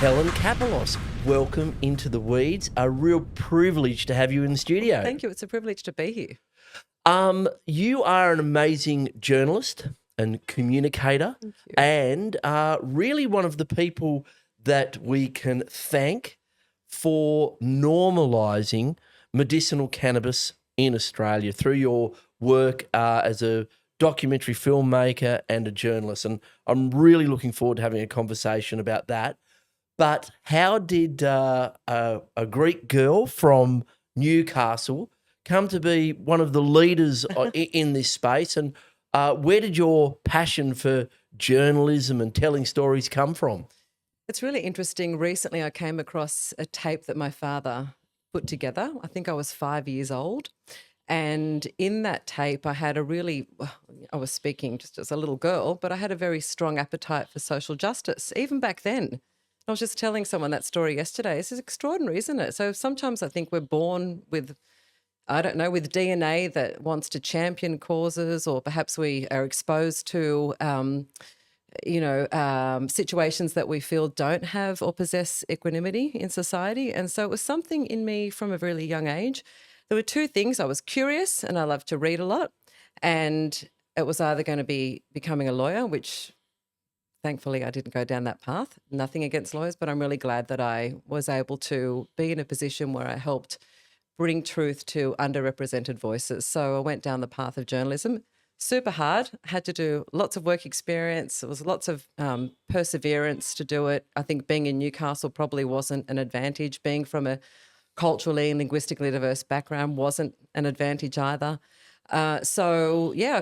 Helen Kapalos, welcome into the weeds. A real privilege to have you in the studio. Thank you. It's a privilege to be here. You are an amazing journalist and communicator, and really one of the people that we can thank for normalising medicinal cannabis in Australia through your work as a documentary filmmaker and a journalist. And I'm really looking forward to having a conversation about that. But how did a Greek girl from Newcastle come to be one of the leaders in this space? And where did your passion for journalism and telling stories come from? It's really interesting. Recently, I came across a tape that my father put together. I think I was 5 years old. And in that tape, I was speaking just as a little girl, but I had a very strong appetite for social justice, even back then. I was just telling someone that story yesterday. This is extraordinary, isn't it? So sometimes I think we're born with, with DNA that wants to champion causes, or perhaps we are exposed to, situations that we feel don't have or possess equanimity in society. And so it was something in me from a really young age. There were two things. I was curious and I loved to read a lot. And it was either going to be becoming a lawyer, which thankfully I didn't go down that path. Nothing against lawyers, but I'm really glad that I was able to be in a position where I helped bring truth to underrepresented voices. So I went down the path of journalism. Super hard, had to do lots of work experience. It was lots of perseverance to do it. I think being in Newcastle probably wasn't an advantage. Being from a culturally and linguistically diverse background wasn't an advantage either. I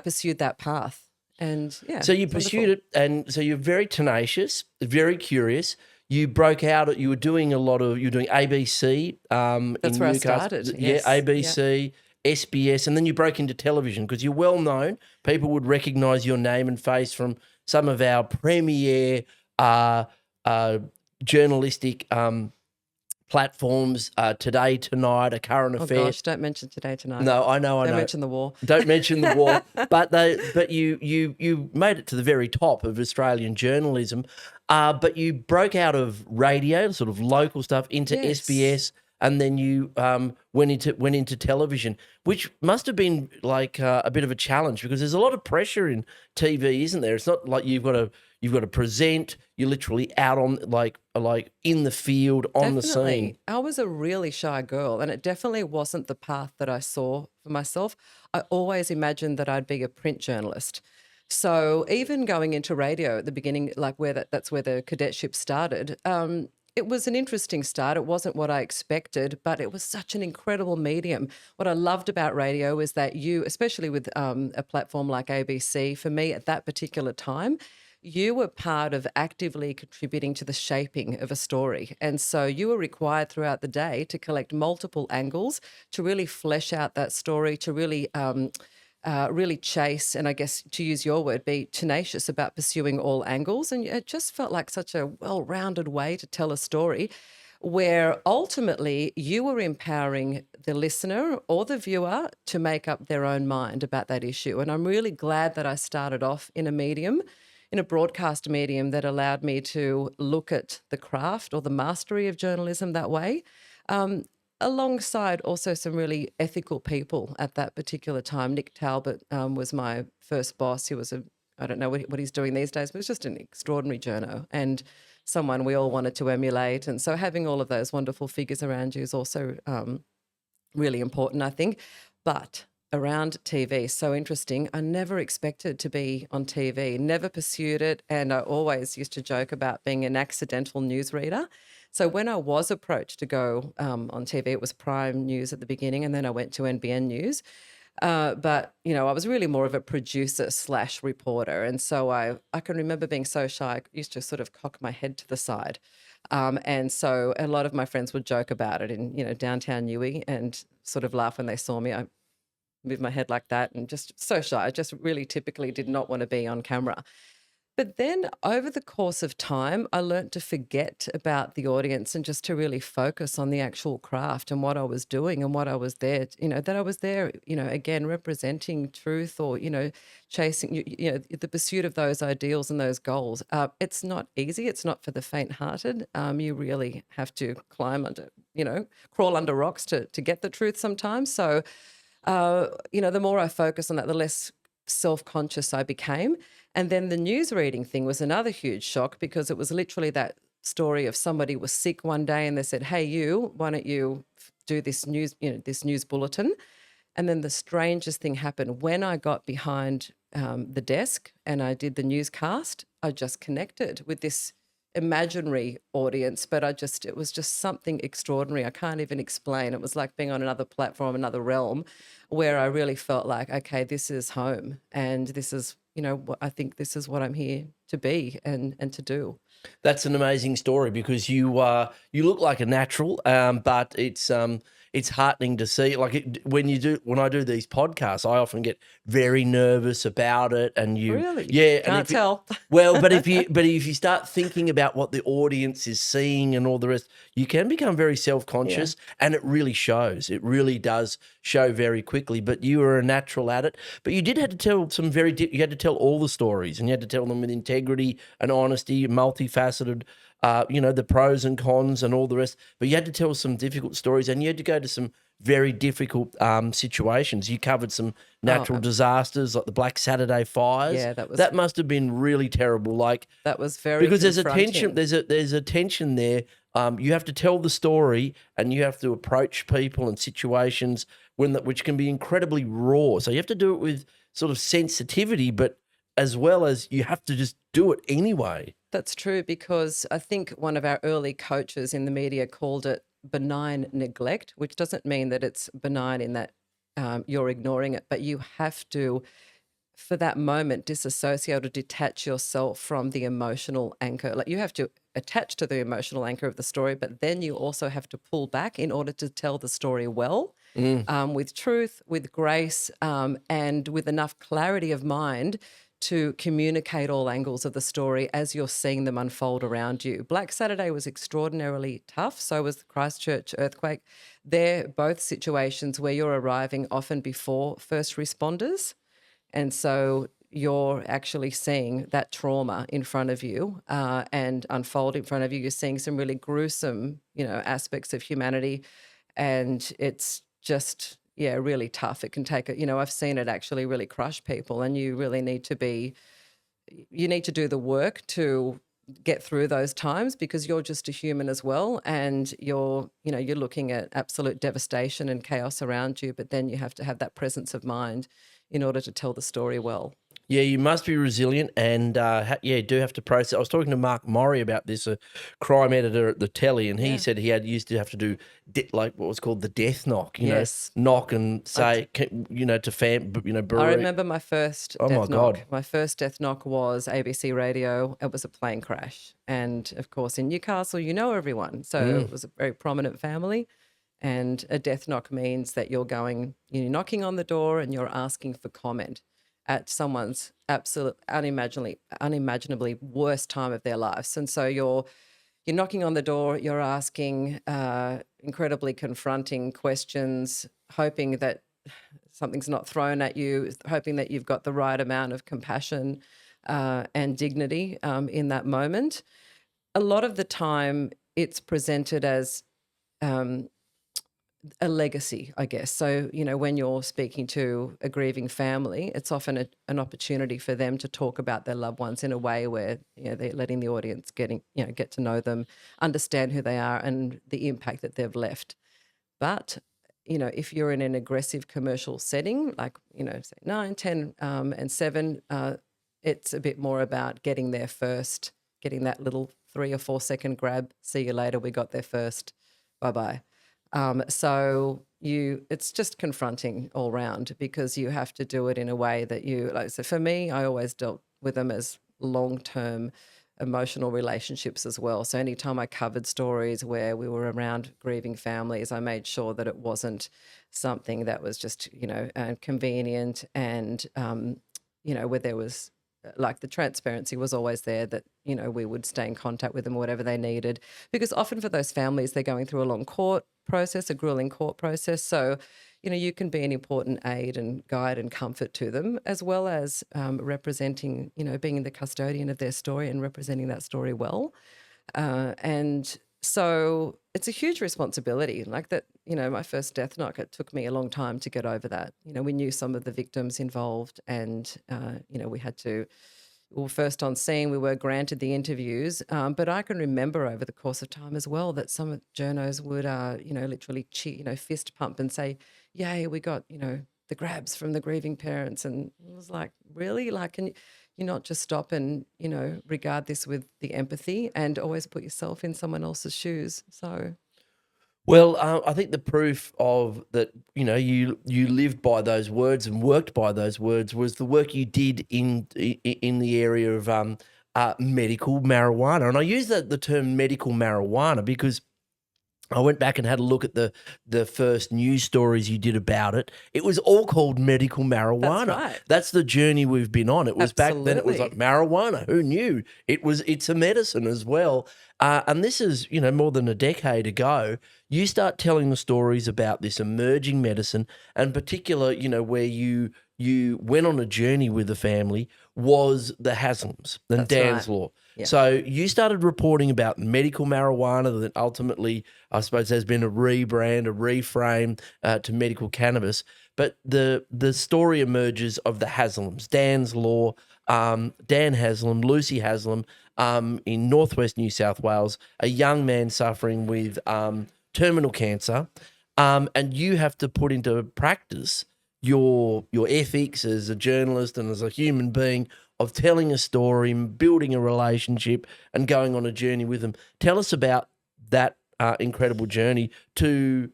pursued that path. And so you pursued it, and so you're very tenacious, very curious. You broke out. You were doing ABC. That's in where Newcastle. I started. Yes. Yeah, ABC, SBS, and then you broke into television because you're well known. People would recognise your name and face from some of our premier journalistic platforms, Today, Tonight, A Current Affair. Oh gosh, don't mention Today, Tonight. No, I know. Don't mention the war. Don't mention the war. But you made it to the very top of Australian journalism. But you broke out of radio, sort of local stuff, into SBS, and then you went into television, which must have been like a bit of a challenge because there's a lot of pressure in TV, isn't there? It's not like you've got to present. You're literally out on like in the field on the scene. I was a really shy girl, and it definitely wasn't the path that I saw for myself. I always imagined that I'd be a print journalist. So even going into radio at the beginning, like that's where the cadetship started, it was an interesting start. It wasn't what I expected, but it was such an incredible medium. What I loved about radio is that you, especially with a platform like ABC, for me at that particular time, you were part of actively contributing to the shaping of a story. And so you were required throughout the day to collect multiple angles to really flesh out that story, to really chase, and I guess to use your word, be tenacious about pursuing all angles. And it just felt like such a well-rounded way to tell a story where ultimately you were empowering the listener or the viewer to make up their own mind about that issue. And I'm really glad that I started off in a broadcast medium that allowed me to look at the craft or the mastery of journalism that way. Alongside also some really ethical people at that particular time. Nick Talbot was my first boss. He was I don't know what he's doing these days, but it was just an extraordinary journo and someone we all wanted to emulate. And so having all of those wonderful figures around you is also really important, I think. But around TV, so interesting. I never expected to be on TV, never pursued it. And I always used to joke about being an accidental newsreader. So when I was approached to go on TV, it was Prime News at the beginning, and then I went to NBN News. But, I was really more of a producer/reporter. And so I can remember being so shy, I used to sort of cock my head to the side. And so a lot of my friends would joke about it in, downtown Newey and sort of laugh when they saw me. I moved my head like that and just so shy. I just really typically did not want to be on camera. But then over the course of time, I learnt to forget about the audience and just to really focus on the actual craft and what I was doing and what I was there, that I was there, again, representing truth or, chasing, the pursuit of those ideals and those goals. It's not easy. It's not for the faint-hearted. You really have to crawl under rocks to get the truth sometimes. So, the more I focus on that, the less self-conscious I became. And then the news reading thing was another huge shock because it was literally that story of somebody was sick one day and they said, "Hey, why don't you do this news bulletin?" And then the strangest thing happened when I got behind the desk and I did the newscast. I just connected with this imaginary audience, but it was just something extraordinary. I can't even explain. It was like being on another platform, another realm, where I really felt like, okay, this is home, and this is, I think this is what I'm here to be and to do. That's an amazing story because you look like a natural, but it's heartening to see. Like when I do these podcasts, I often get very nervous about it, and Really? yeah, Can't tell. Well, but if you start thinking about what the audience is seeing and all the rest, you can become very self-conscious, and it really shows. It really does show very quickly. But you were a natural at it. But you did have to tell you had to tell all the stories, and you had to tell them with integrity and honesty, multifaceted. The pros and cons and all the rest. But you had to tell some difficult stories, and you had to go to some very difficult situations. You covered some natural disasters like the Black Saturday fires. Yeah, that must have been really terrible. Like that was very because there's a confronting. tension. There's a tension there. You have to tell the story, and you have to approach people and situations which can be incredibly raw. So you have to do it with sort of sensitivity, but as well as you have to just do it anyway. That's true, because I think one of our early coaches in the media called it benign neglect, which doesn't mean that it's benign in that you're ignoring it, but you have to, for that moment, disassociate or detach yourself from the emotional anchor. Like you have to attach to the emotional anchor of the story, but then you also have to pull back in order to tell the story well, with truth, with grace, and with enough clarity of mind to communicate all angles of the story as you're seeing them unfold around you. Black Saturday was extraordinarily tough. So was the Christchurch earthquake. They're both situations where you're arriving often before first responders. And so you're actually seeing that trauma in front of you and unfold in front of you. You're seeing some really gruesome, aspects of humanity. And it's just, really tough. It can take, I've seen it actually really crush people, and you really need to do the work to get through those times, because you're just a human as well. And you're looking at absolute devastation and chaos around you, but then you have to have that presence of mind in order to tell the story well. Yeah, you must be resilient, and you do have to process. I was talking to Mark Morrie about this, a crime editor at the Telly, and he said he used to have to do like what was called the death knock. Yes. Knock and say, to I remember my first Oh death my knock. God. My first death knock was ABC Radio. It was a plane crash, and of course in Newcastle, everyone, so it was a very prominent family. And a death knock means that you're knocking on the door and you're asking for comment at someone's absolute unimaginably worst time of their lives. And so you're knocking on the door, you're asking incredibly confronting questions, hoping that something's not thrown at you, hoping that you've got the right amount of compassion and dignity in that moment. A lot of the time it's presented as a legacy, I guess. So, when you're speaking to a grieving family, it's often an opportunity for them to talk about their loved ones in a way where, they're letting the audience get to know them, understand who they are and the impact that they've left. But, if you're in an aggressive commercial setting, like, say 9, 10, and 7, it's a bit more about getting there first, getting that little 3 or 4 second grab. See you later. We got there first. Bye-bye. So it's just confronting all round, because you have to do it in a way that so for me, I always dealt with them as long-term emotional relationships as well. So anytime I covered stories where we were around grieving families, I made sure that it wasn't something that was just, convenient and, where there was like the transparency was always there, that, you know, we would stay in contact with them, whatever they needed, because often for those families, they're going through a long court process, a grueling court process. So, you know, you can be an important aid and guide and comfort to them, as well as representing, you know, being the custodian of their story and representing that story well. And so it's a huge responsibility. Like that, you know, my first death knock, it took me a long time to get over that. You know, we knew some of the victims involved, and, you know, we were first on scene, we were granted the interviews. But I can remember over the course of time as well that some journos would, you know, literally fist pump and say, yay, we got, you know, the grabs from the grieving parents. And it was like, really? Like, can you not just stop and, you know, regard this with the empathy and always put yourself in someone else's shoes? So, Well, I think the proof of that, you know, you lived by those words and worked by those words was the work you did in the area of medical marijuana. And I use the term medical marijuana because I went back and had a look at the first news stories you did about it. It was all called medical marijuana. That's right. That's the journey we've been on. It was back then. It was like marijuana. Who knew? It's a medicine as well. And this is, you know, more than a decade ago. You start telling the stories about this emerging medicine, and particular, you know, where you went on a journey with the family was the Haslams and That's Dan's right. Law. Yeah. So you started reporting about medical marijuana that ultimately, I suppose, has been a rebrand, a reframe to medical cannabis. But the story emerges of the Haslams, Dan's Law, Dan Haslam, Lucy Haslam, in northwest New South Wales, a young man suffering with terminal cancer, and you have to put into practice your ethics as a journalist and as a human being of telling a story, building a relationship, and going on a journey with them. Tell us about that incredible journey to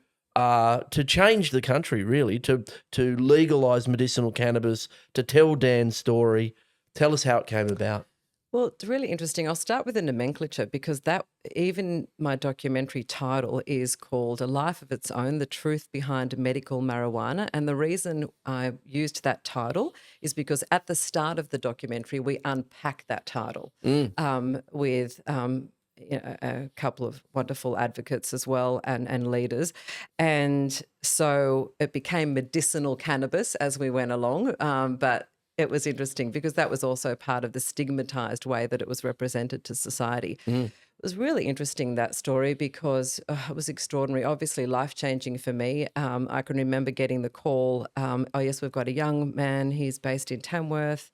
change the country, really, to legalise medicinal cannabis, to tell Dan's story. Tell us how it came about. Well, it's really interesting. I'll start with the nomenclature, because that, even my documentary title is called A Life of Its Own, The Truth Behind Medical Marijuana. And the reason I used that title is because at the start of the documentary, we unpack that title with you know, a couple of wonderful advocates as well, and leaders. And so it became medicinal cannabis as we went along. But it was interesting because that was also part of the stigmatized way that it was represented to society. It was really interesting, that story, because it was extraordinary, obviously life-changing for me. I can remember getting the call, oh yes, we've got a young man, he's based in Tamworth,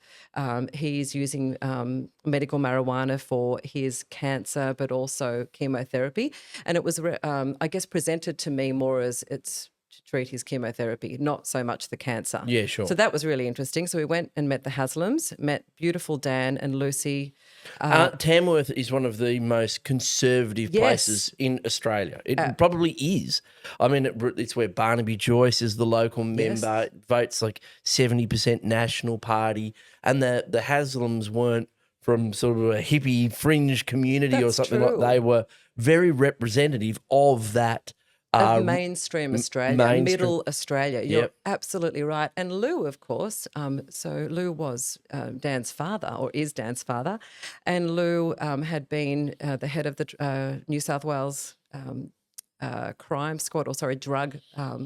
he's using medical marijuana for his cancer but also chemotherapy. And it was, I guess, presented to me more as it's to treat his chemotherapy, not so much the cancer. Yeah, sure. So that was really interesting. So we went and met the Haslams, met beautiful Dan and Lucy. Tamworth is one of the most conservative places in Australia. It probably is. I mean, it's where Barnaby Joyce is the local member, votes like 70% National Party, and the Haslams weren't from sort of a hippie fringe community or something like. They were very representative of that. Of mainstream Australia, middle Australia. You're absolutely right. And Lou, of course, so Lou was Dan's father, or is Dan's father, and Lou had been the head of the New South Wales crime squad, or sorry, drug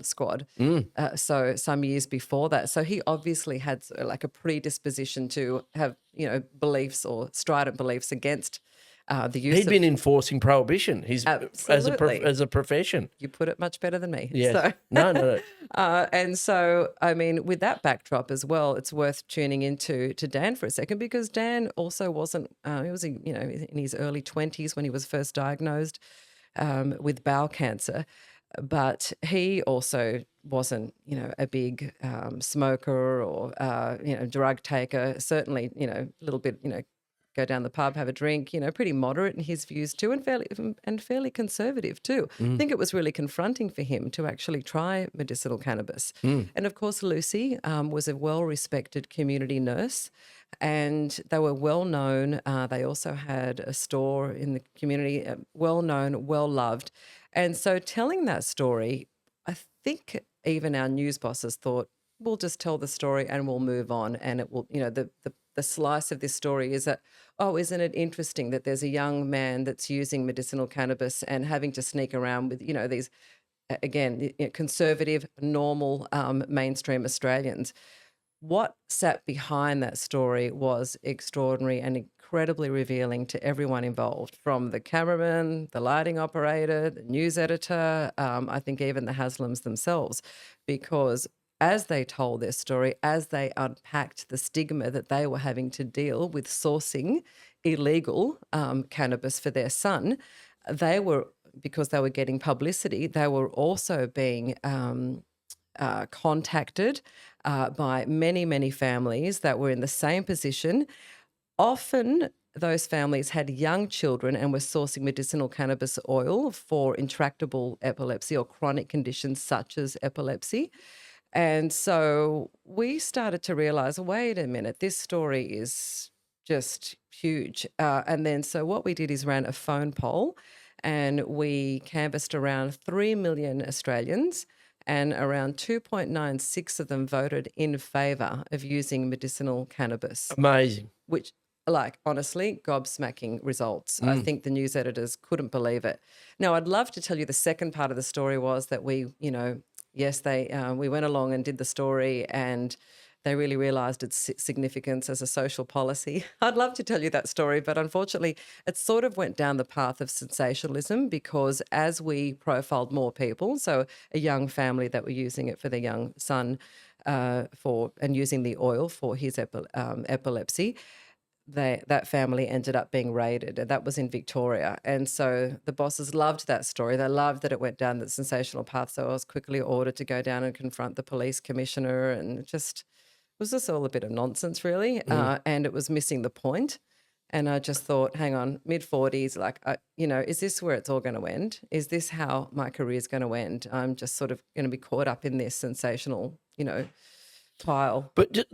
squad. So some years before that. So he obviously had like a predisposition to have, you know, beliefs or strident beliefs against the use. He'd been enforcing prohibition. He's as a profession. You put it much better than me. Yes. So, No. And so, I mean, with that backdrop as well, it's worth tuning into Dan for a second, because Dan also wasn't. He was, you know, in his early 20s when he was first diagnosed with bowel cancer. But he also wasn't, you know, a big smoker or, you know, drug taker. Certainly, you know, a little bit, you know, go down the pub, have a drink, you know, pretty moderate in his views too, and fairly conservative too. I think it was really confronting for him to actually try medicinal cannabis. And of course, Lucy was a well-respected community nurse, and they were well-known. They also had a store in the community, well-known, well-loved. And so telling that story, I think even our news bosses thought, we'll just tell the story and we'll move on, and it will, you know, the the slice of this story is that, oh, isn't it interesting that there's a young man that's using medicinal cannabis and having to sneak around with, these, again, conservative, normal, mainstream Australians. What sat behind that story was extraordinary and incredibly revealing to everyone involved, from the cameraman, the lighting operator, the news editor, I think even the Haslams themselves, because as they told their story, as they unpacked the stigma that they were having to deal with sourcing illegal cannabis for their son, they were, because they were getting publicity, they were also being contacted by many, many families that were in the same position. Often those families had young children and were sourcing medicinal cannabis oil for intractable epilepsy or chronic conditions such as epilepsy. And so we started to realize, wait a minute, this story is just huge. And then so what we did is ran a phone poll, and we canvassed around 3 million Australians, and around 2.96 of them voted in favour of using medicinal cannabis. Amazing. Which, like, honestly, gobsmacking results. I think the news editors couldn't believe it. Now, I'd love to tell you the second part of the story was that we, yes, we went along and did the story, and they really realised its significance as a social policy. I'd love to tell you that story, but unfortunately it sort of went down the path of sensationalism, because as we profiled more people, so a young family that were using it for their young son and using the oil for his epilepsy, that family ended up being raided, and that was in Victoria. And so the bosses loved that story. They loved that it went down the sensational path. So I was quickly ordered to go down and confront the police commissioner, and it was just all a bit of nonsense, really. And it was missing the point. And I just thought, hang on, mid-40s, like, is this where it's all going to end? Is this how my career is going to end? I'm just sort of going to be caught up in this sensational, pile. But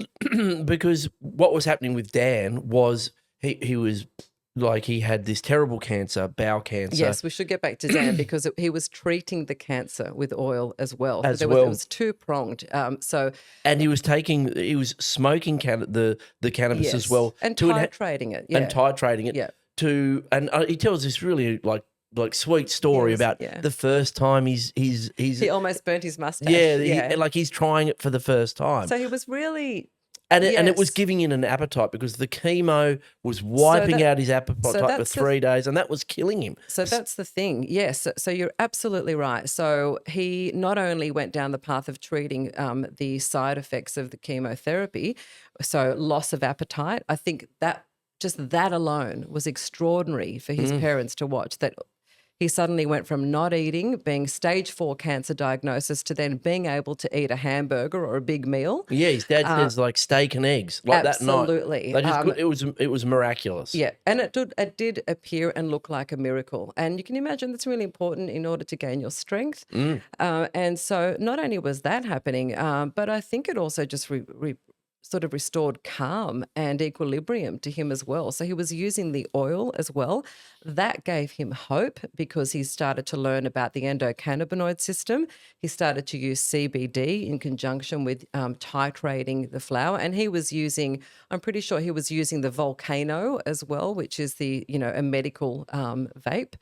because what was happening with Dan was he was like, he had this terrible cancer, bowel cancer. Yes, we should get back to Dan because he was treating the cancer with oil as well. It was two-pronged. And he was smoking the cannabis as well. And titrating it. Yeah. And titrating it. Yeah. And he tells this really like sweet story about the first time he almost burnt his mustache. Yeah, like he's trying it for the first time. So he was really... And it was giving him an appetite, because the chemo was wiping out his appetite for 3 days, and that was killing him. So that's the thing. Yes. So you're absolutely right. So he not only went down the path of treating the side effects of the chemotherapy, so loss of appetite. I think that just that alone was extraordinary for his parents to watch, that he suddenly went from not eating, being stage 4 cancer diagnosis, to then being able to eat a hamburger or a big meal. Yeah, his dad says like steak and eggs like absolutely. that night. It was miraculous. Yeah, and it did appear and look like a miracle. And you can imagine that's really important in order to gain your strength. And so not only was that happening, but I think it also just sort of restored calm and equilibrium to him as well. So he was using the oil as well. That gave him hope, because he started to learn about the endocannabinoid system. He started to use CBD in conjunction with titrating the flower. And he was using, I'm pretty sure he was using the Volcano as well, which is a medical vape.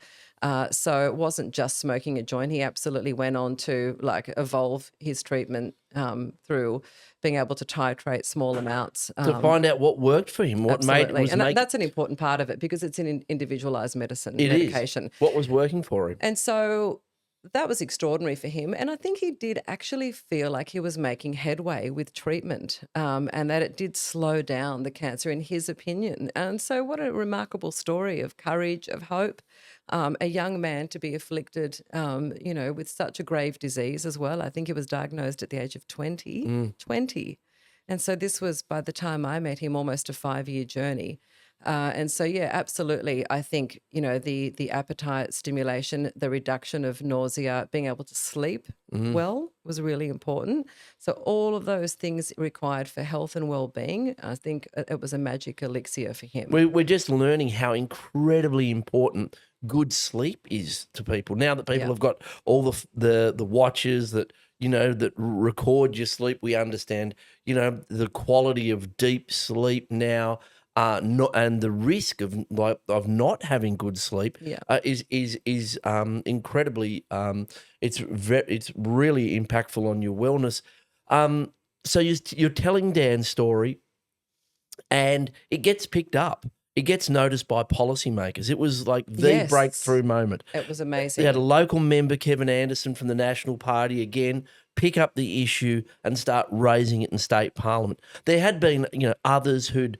So it wasn't just smoking a joint. He absolutely went on to evolve his treatment through being able to titrate small amounts. To find out what worked for him, what that's an important part of it, because it's an individualised medication. Is. What was working for him. And so that was extraordinary for him. And I think he did actually feel like he was making headway with treatment, and that it did slow down the cancer, in his opinion. And so what a remarkable story of courage, of hope. A young man to be afflicted, with such a grave disease as well. I think he was diagnosed at the age of 20. 20. And so this was, by the time I met him, almost a 5-year journey. And so, yeah, absolutely. I think, the appetite stimulation, the reduction of nausea, being able to sleep well was really important. So all of those things required for health and well-being, I think it was a magic elixir for him. We're just learning how incredibly important good sleep is to people. Now that people have got all the watches that that record your sleep. We understand, the quality of deep sleep now, not and the risk of not having good sleep Yeah. is incredibly it's really impactful on your wellness. So you're telling Dan's story, and it gets picked up. It gets noticed by policymakers. It was like the Yes. breakthrough moment. It was They amazing. had a local member, Kevin Anderson from the National Party, again pick up the issue and start raising it in state parliament. There had been, others who'd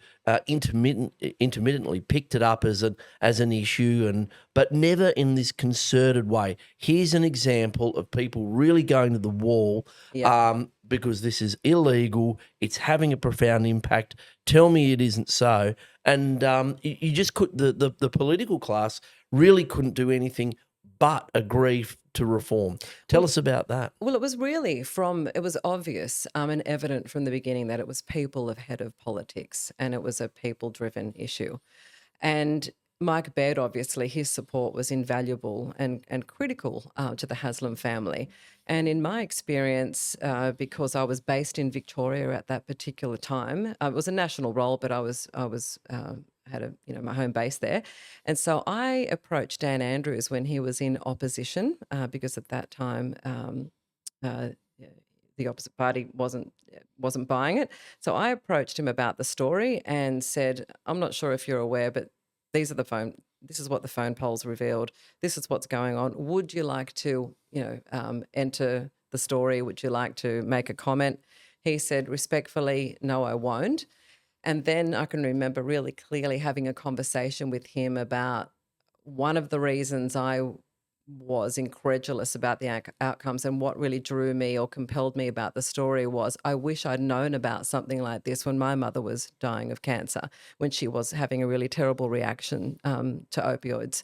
intermittently picked it up as an issue, but never in this concerted way. Here's an example of people really going to the wall. Yeah. Because this is illegal, it's having a profound impact. Tell me it isn't so. And you just could the political class really couldn't do anything but agree to reform. Tell us about that. Well, it was obvious and evident from the beginning that it was people ahead of politics, and it was a people-driven issue. And Mike Baird, obviously, his support was invaluable and critical to the Haslam family. And in my experience, because I was based in Victoria at that particular time, it was a national role, but I was had my home base there, and so I approached Dan Andrews when he was in opposition because at that time uh, the opposite party wasn't buying it. So I approached him about the story and said, "I'm not sure if you're aware, but this is what the phone polls revealed. This is what's going on. Would you like to, enter the story? Would you like to make a comment?" He said respectfully, "No, I won't." And then I can remember really clearly having a conversation with him about one of the reasons I was incredulous about the outcomes, and what really drew me or compelled me about the story was I wish I'd known about something like this when my mother was dying of cancer, when she was having a really terrible reaction to opioids.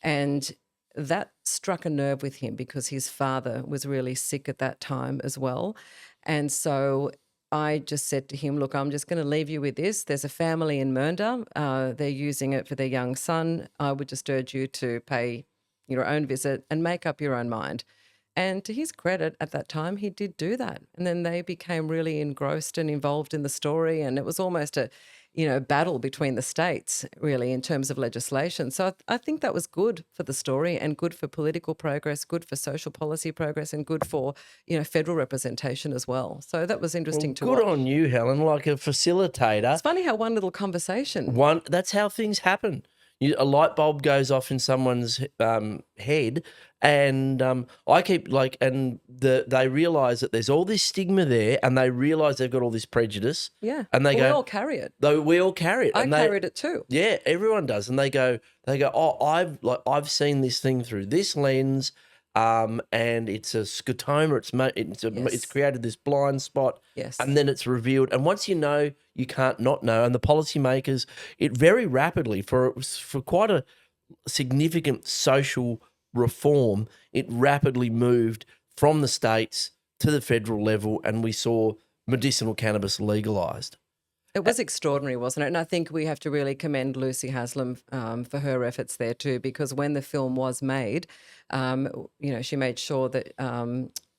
And that struck a nerve with him because his father was really sick at that time as well. And so I just said to him, "Look, I'm just going to leave you with this. There's a family in Mernda. They're using it for their young son. I would just urge you to pay your own visit and make up your own mind." And to his credit, at that time, he did do that. And then they became really engrossed and involved in the story. And it was almost a, battle between the states, really, in terms of legislation. So I think that was good for the story and good for political progress, good for social policy progress, and good for, federal representation as well. So that was interesting to watch. Good on you, Helen, like a facilitator. It's funny how one little conversation. That's how things happen. A light bulb goes off in someone's head, and I keep they realise that there's all this stigma there, and they realise they've got all this prejudice. Yeah, and we all carry it. We all carry it. I carried it too. Yeah, everyone does, and they go, "Oh, I've seen this thing through this lens." And it's a scotoma. It's created this blind spot. Yes. And then it's revealed. And once you know, you can't not know. And the policymakers, it very rapidly for quite a significant social reform, it rapidly moved from the states to the federal level, and we saw medicinal cannabis legalised. It was extraordinary, wasn't it? And I think we have to really commend Lucy Haslam for her efforts there too, because when the film was made, she made sure that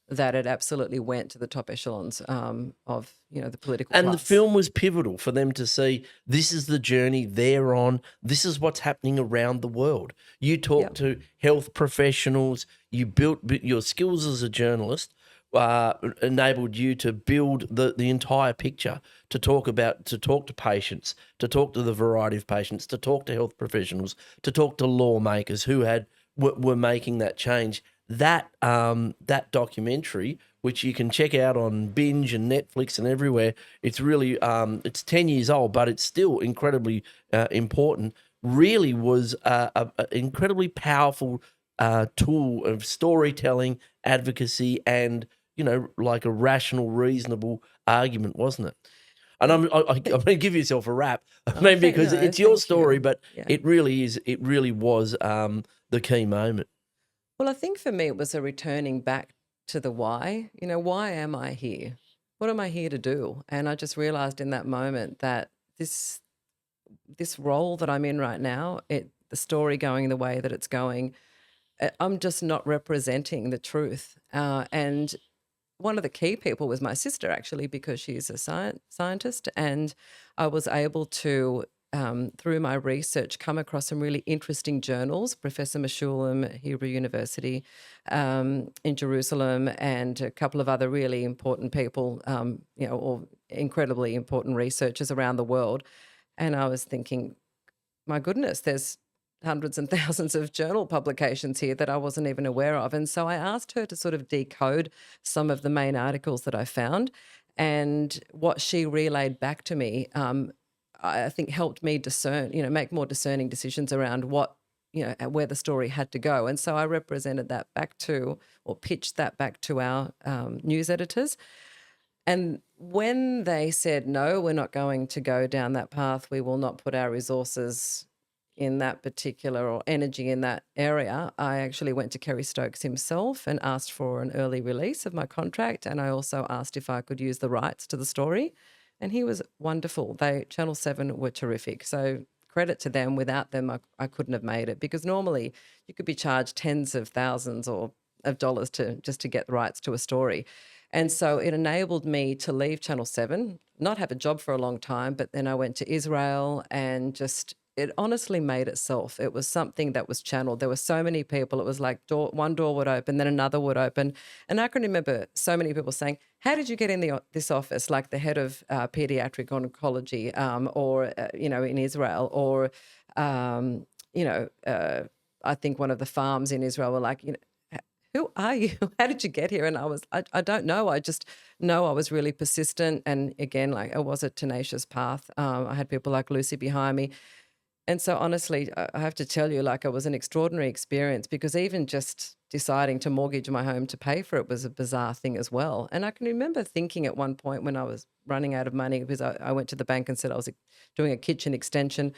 that it absolutely went to the top echelons of the political class. And the film was pivotal for them to see this is the journey they're on. This is what's happening around the world. You talk to health professionals. You built your skills as a journalist. Enabled you to build the entire picture, to talk to patients, to talk to the variety of patients, to talk to health professionals, to talk to lawmakers who were making that change. That documentary, which you can check out on Binge and Netflix and everywhere, it's really it's 10 years old, but it's still incredibly important. Really was a incredibly powerful tool of storytelling, advocacy, and like a rational, reasonable argument, wasn't it? And I'm going to give yourself a rap, because it's your story, but it really is. It really was the key moment. Well, I think for me it was a returning back to the why. Why am I here? What am I here to do? And I just realised in that moment that this role that I'm in right now, the story going the way that it's going, I'm just not representing the truth. And one of the key people was my sister, actually, because she's a scientist, and I was able to, through my research, come across some really interesting journals. Professor Meshulam at Hebrew University in Jerusalem, and a couple of other really important people, or incredibly important researchers around the world. And I was thinking, my goodness, there's hundreds and thousands of journal publications here that I wasn't even aware of. And so I asked her to sort of decode some of the main articles that I found. And what she relayed back to me, I think helped me discern, make more discerning decisions around what, where the story had to go. And so I represented that back to, or pitched that back to our news editors. And when they said, no, we're not going to go down that path, we will not put our resources in that particular, or energy in that area, I actually went to Kerry Stokes himself and asked for an early release of my contract. And I also asked if I could use the rights to the story. And he was wonderful. Channel 7 were terrific. So credit to them. Without them, I couldn't have made it, because normally you could be charged tens of thousands of dollars just to get the rights to a story. And so it enabled me to leave Channel 7, not have a job for a long time, but then I went to Israel, and it honestly made itself. It was something that was channeled. There were so many people. It was like one door would open, then another would open. And I can remember so many people saying, how did you get in this office? Like the head of pediatric oncology in Israel, or, I think one of the farms in Israel were like, who are you? How did you get here? And I don't know. I just know I was really persistent. And again, like, it was a tenacious path. I had people like Lucy behind me. And so honestly, I have to tell you, like, it was an extraordinary experience, because even just deciding to mortgage my home to pay for it was a bizarre thing as well. And I can remember thinking at one point, when I was running out of money, because I went to the bank and said I was doing a kitchen extension,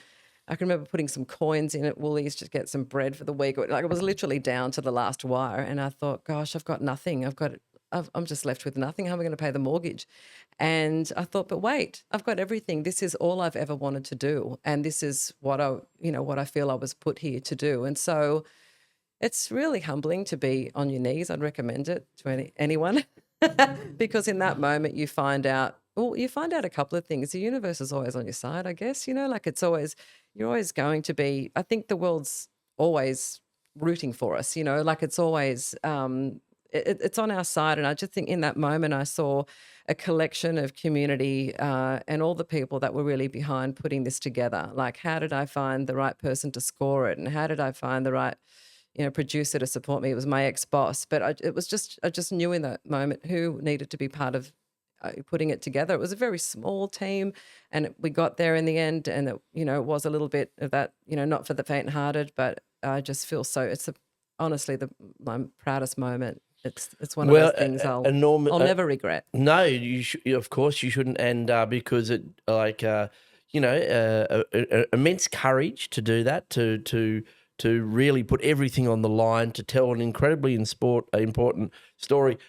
I can remember putting some coins in at Woolies to get some bread for the week. Like, it was literally down to the last wire. And I thought, gosh, I've got nothing. I'm just left with nothing. How am I going to pay the mortgage? And I thought, but wait, I've got everything. This is all I've ever wanted to do. And this is what I feel I was put here to do. And so it's really humbling to be on your knees. I'd recommend it to anyone because in that moment you find out a couple of things. The universe is always on your side, I guess, like you're always going to be, I think the world's always rooting for us, like it's always, it's on our side. And I just think in that moment I saw a collection of community and all the people that were really behind putting this together. Like, how did I find the right person to score it? And how did I find the right, producer to support me? It was my ex-boss. But I just knew in that moment who needed to be part of putting it together. It was a very small team, and we got there in the end. And it was a little bit of that, not for the faint-hearted. But I just feel so. It's honestly my proudest moment. It's one of those things I'll never regret. No, of course you shouldn't, and because it immense courage to do that, to really put everything on the line, to tell an incredibly important story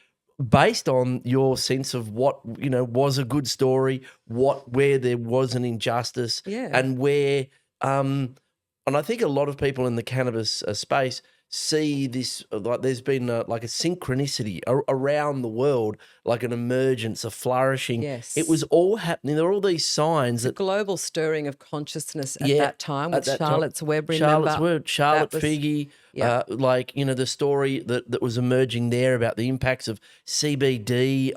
based on your sense of what was a good story, where there was an injustice, and where and I think a lot of people in the cannabis space see this, like there's been like a synchronicity around the world, like an emergence, a flourishing. Yes. It was all happening. There are all these signs that global stirring of consciousness at that time with Charlotte's Web, remember? Charlotte Figge, the story that was emerging there about the impacts of CBD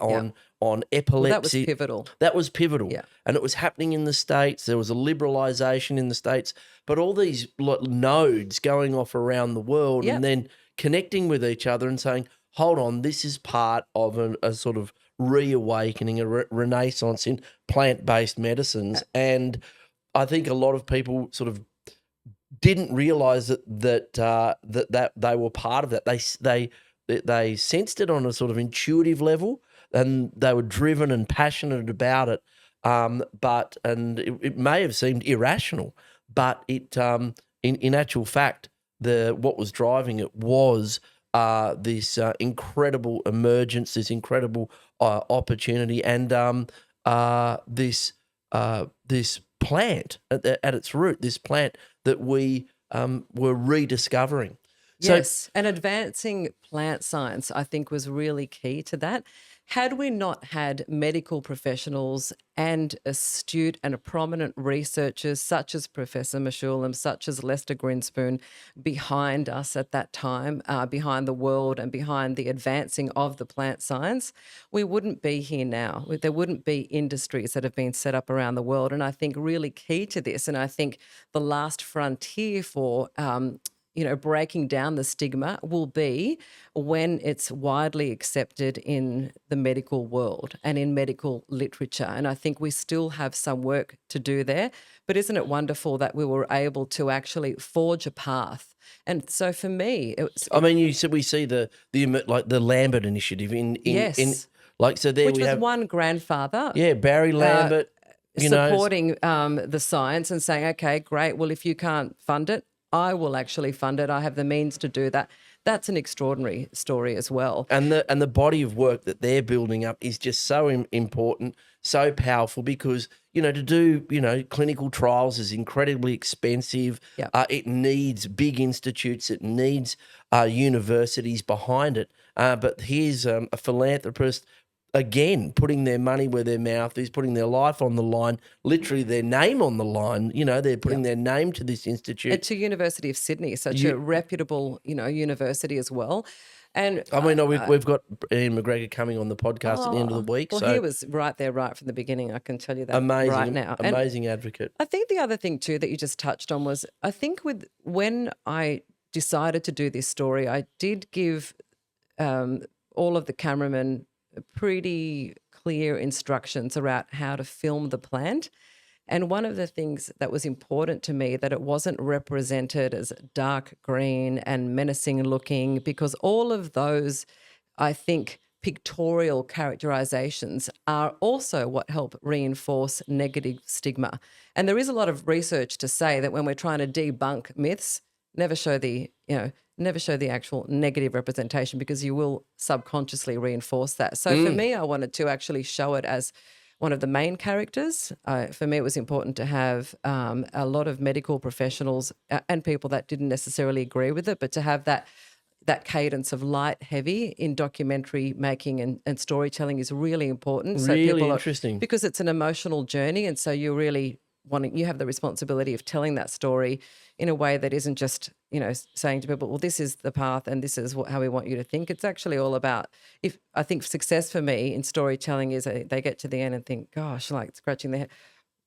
on epilepsy. That was pivotal. That was pivotal. Yeah. And it was happening in the States. There was a liberalisation in the States, but all these nodes going off around the world and then connecting with each other and saying, hold on, this is part of a sort of reawakening, a renaissance in plant-based medicines. And I think a lot of people sort of didn't realise that they were part of that. They sensed it on a sort of intuitive level, and they were driven and passionate about it. It may have seemed irrational, but it in actual fact, what was driving it was this incredible emergence, this incredible opportunity, and this plant at its root, this plant that we were rediscovering. Yes, and advancing plant science, I think, was really key to that. had we not had medical professionals and astute and prominent researchers such as Professor Meshulam, such as Lester Grinspoon behind us at that time, behind the world and behind the advancing of the plant science, we wouldn't be here now. There wouldn't be industries that have been set up around the world. And I think really key to this, and I think the last frontier for breaking down the stigma will be when it's widely accepted in the medical world and in medical literature. And I think we still have some work to do there. But isn't it wonderful that we were able to actually forge a path? And so for me, you said we see the Lambert initiative yes, so there which we was have one grandfather. Yeah, Barry Lambert. Supporting the science and saying, okay, great, well, if you can't fund it, I will actually fund it. I have the means to do that. That's an extraordinary story as well. And the body of work that they're building up is just so important, so powerful, because, to do, clinical trials is incredibly expensive. Yep. It needs big institutes. It needs universities behind it. But here's a philanthropist, again, putting their money where their mouth is, putting their life on the line, literally their name on the line. They're putting their name to this institute. And to University of Sydney, such a reputable, university as well. And we've got Ian McGregor coming on the podcast at the end of the week. Well, so he was right there, right from the beginning. I can tell you that amazing, right now. Amazing advocate. I think the other thing too that you just touched on was, I think when I decided to do this story, I did give all of the cameramen pretty clear instructions around how to film the plant. And one of the things that was important to me, that it wasn't represented as dark green and menacing looking, because all of those, I think, pictorial characterizations are also what help reinforce negative stigma. And there is a lot of research to say that when we're trying to debunk myths, never show the actual negative representation, because you will subconsciously reinforce that. So for me, I wanted to actually show it as one of the main characters. For me, it was important to have a lot of medical professionals and people that didn't necessarily agree with it, but to have that cadence of light, heavy in documentary making and storytelling is really important. So really interesting. Because it's an emotional journey, and so you really you have the responsibility of telling that story in a way that isn't just, saying to people, well, this is the path and this is how we want you to think. It's actually all about, I think success for me in storytelling is they get to the end and think, gosh, like scratching their head.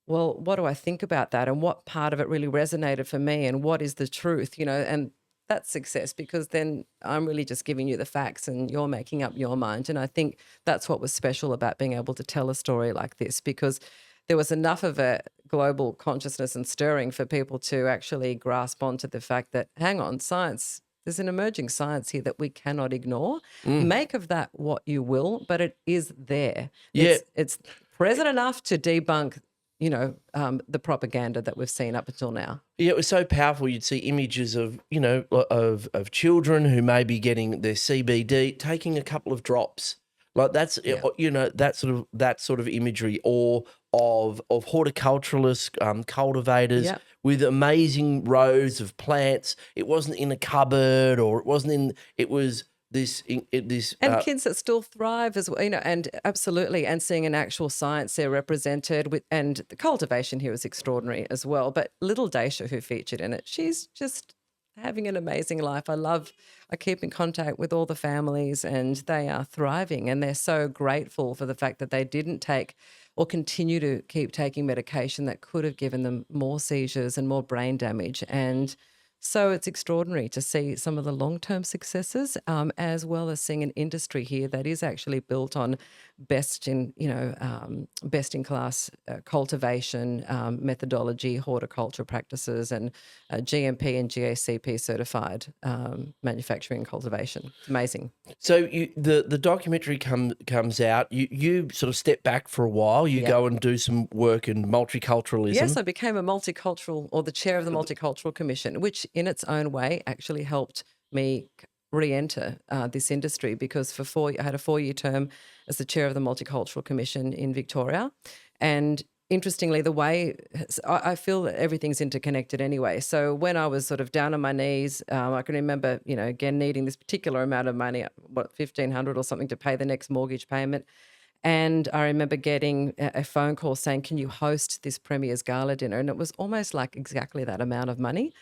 Well, what do I think about that? And what part of it really resonated for me? And what is the truth, and that's success, because then I'm really just giving you the facts and you're making up your mind. And I think that's what was special about being able to tell a story like this, because there was enough of a global consciousness and stirring for people to actually grasp onto the fact that, hang on, science, there's an emerging science here that we cannot ignore. Make of that what you will, but it is there. Yeah. It's present enough to debunk, the propaganda that we've seen up until now. Yeah, it was so powerful. You'd see images of, of children who may be getting their CBD, taking a couple of drops. Like that's, that sort of imagery, or of horticulturalists, cultivators with amazing rows of plants. It wasn't in a cupboard, or it wasn't it was this. And kids that still thrive as well, and absolutely, and seeing an actual science there represented and the cultivation here was extraordinary as well. But little Daisha, who featured in it, she's just having an amazing life. I keep in contact with all the families, and they are thriving, and they're so grateful for the fact that they didn't take or continue to keep taking medication that could have given them more seizures and more brain damage. And so it's extraordinary to see some of the long-term successes, as well as seeing an industry here that is actually built on best in class cultivation methodology, horticulture practices, and GMP and GACP certified manufacturing and cultivation. It's amazing. So the documentary comes out. You sort of step back for a while. You go and do some work in multiculturalism. Yes, I became the chair of the Multicultural Commission, which in its own way actually helped me re-enter this industry, because I had a 4-year term as the chair of the Multicultural Commission in Victoria, and interestingly, the way I feel that everything's interconnected anyway. So when I was sort of down on my knees, I can remember, again, needing this particular amount of money, what, $1,500 or something to pay the next mortgage payment. And I remember getting a phone call saying, can you host this Premier's Gala dinner? And it was almost like exactly that amount of money.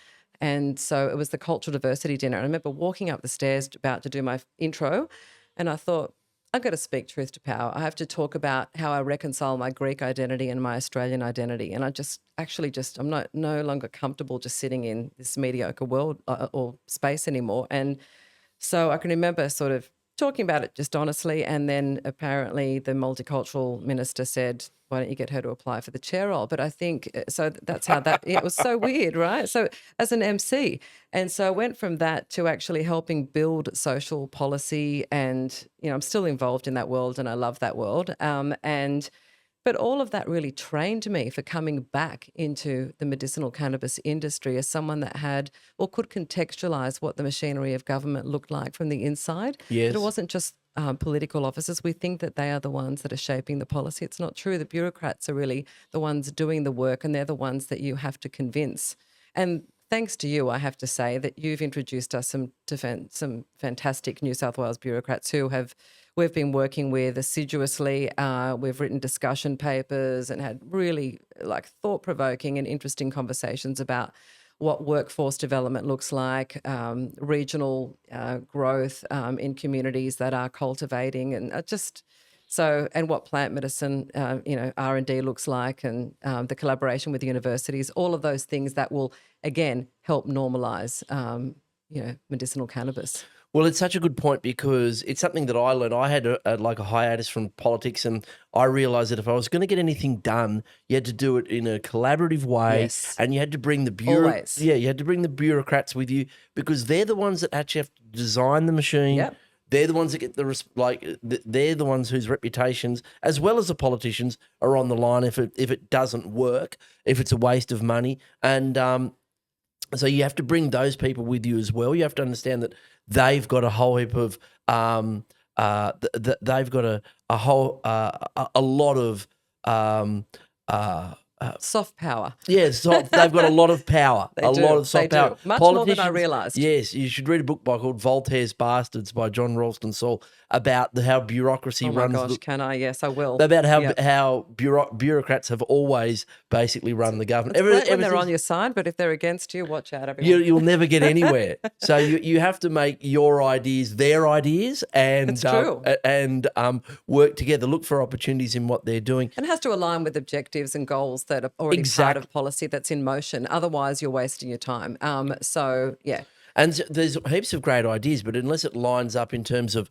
And so it was the cultural diversity dinner. I remember walking up the stairs about to do my intro, and I thought, I've got to speak truth to power. I have to talk about how I reconcile my Greek identity and my Australian identity. And I I'm no longer comfortable just sitting in this mediocre world or space anymore. And so I can remember sort of talking about it just honestly. And then apparently the multicultural minister said, why don't you get her to apply for the chair role? But I think, so that's how it was so weird, right? So as an MC. And so I went from that to actually helping build social policy. And, I'm still involved in that world and I love that world. But all of that really trained me for coming back into the medicinal cannabis industry as someone that had or could contextualise what the machinery of government looked like from the inside. Yes. That it wasn't just political officers. We think that they are the ones that are shaping the policy. It's not true. The bureaucrats are really the ones doing the work, and they're the ones that you have to convince. And thanks to you, I have to say that you've introduced us some fantastic New South Wales bureaucrats who we've been working with assiduously. We've written discussion papers and had really thought-provoking and interesting conversations about what workforce development looks like, regional growth in communities that are cultivating, and and what plant medicine, R&D looks like, and the collaboration with the universities, all of those things that will, again, help normalise, medicinal cannabis. Well, it's such a good point because it's something that I learned. I had a hiatus from politics, and I realised that if I was going to get anything done, you had to do it in a collaborative way, Yes. and you had to bring the Always. you had to bring the bureaucrats with you because they're the ones that actually have to design the machine. Yep. They're the ones that get they're the ones whose reputations, as well as the politicians, are on the line if it doesn't work, if it's a waste of money, and so you have to bring those people with you as well. You have to understand that they've got a whole heap of they've got a lot of soft power. yes, they've got a lot of power, They do. lot of soft They power. do. Much more than I Politicians- realised. Yes, you should read a book called Voltaire's Bastards by John Ralston Saul about how bureaucracy Oh my runs. gosh, can I? Yes, I will. About how Yep. how bureaucrats have always basically run the government. It's great when Ever they're since- on your side, but if they're against you, watch out, everyone. You'll never get anywhere. So you have to make your ideas their ideas and It's true. work together. Look for opportunities in what they're doing. And it has to align with objectives and goals that are already part Exactly. of policy that's in motion. Otherwise, you're wasting your time. Yeah. And there's heaps of great ideas, but unless it lines up in terms of,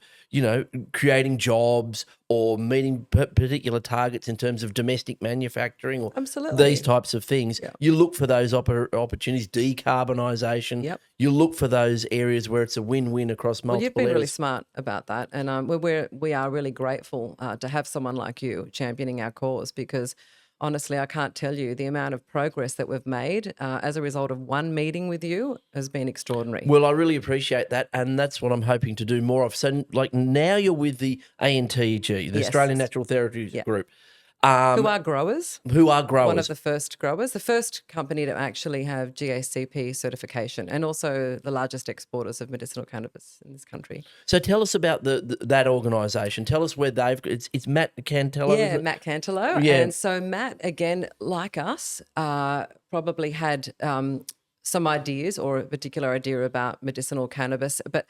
creating jobs or meeting particular targets in terms of domestic manufacturing or Absolutely. these types of things, you look for those opportunities, decarbonisation. Yep. You look for those areas where it's a win-win across multiple Well, you've been really areas. smart about that. And we are really grateful to have someone like you championing our cause, because honestly, I can't tell you the amount of progress that we've made as a result of one meeting with you has been extraordinary. Well, I really appreciate that, and that's what I'm hoping to do more of. So, now you're with the ANTG, the Yes. Australian Natural Therapies Group, Who are growers? who are growers. One of the first growers, the first company to actually have GACP certification, and also the largest exporters of medicinal cannabis in this country. So tell us about that organisation. Tell us where it's Matt Cantello. Yeah, is it? Matt Cantello. Yeah. And so Matt, again, like us, probably had some ideas or a particular idea about medicinal cannabis. But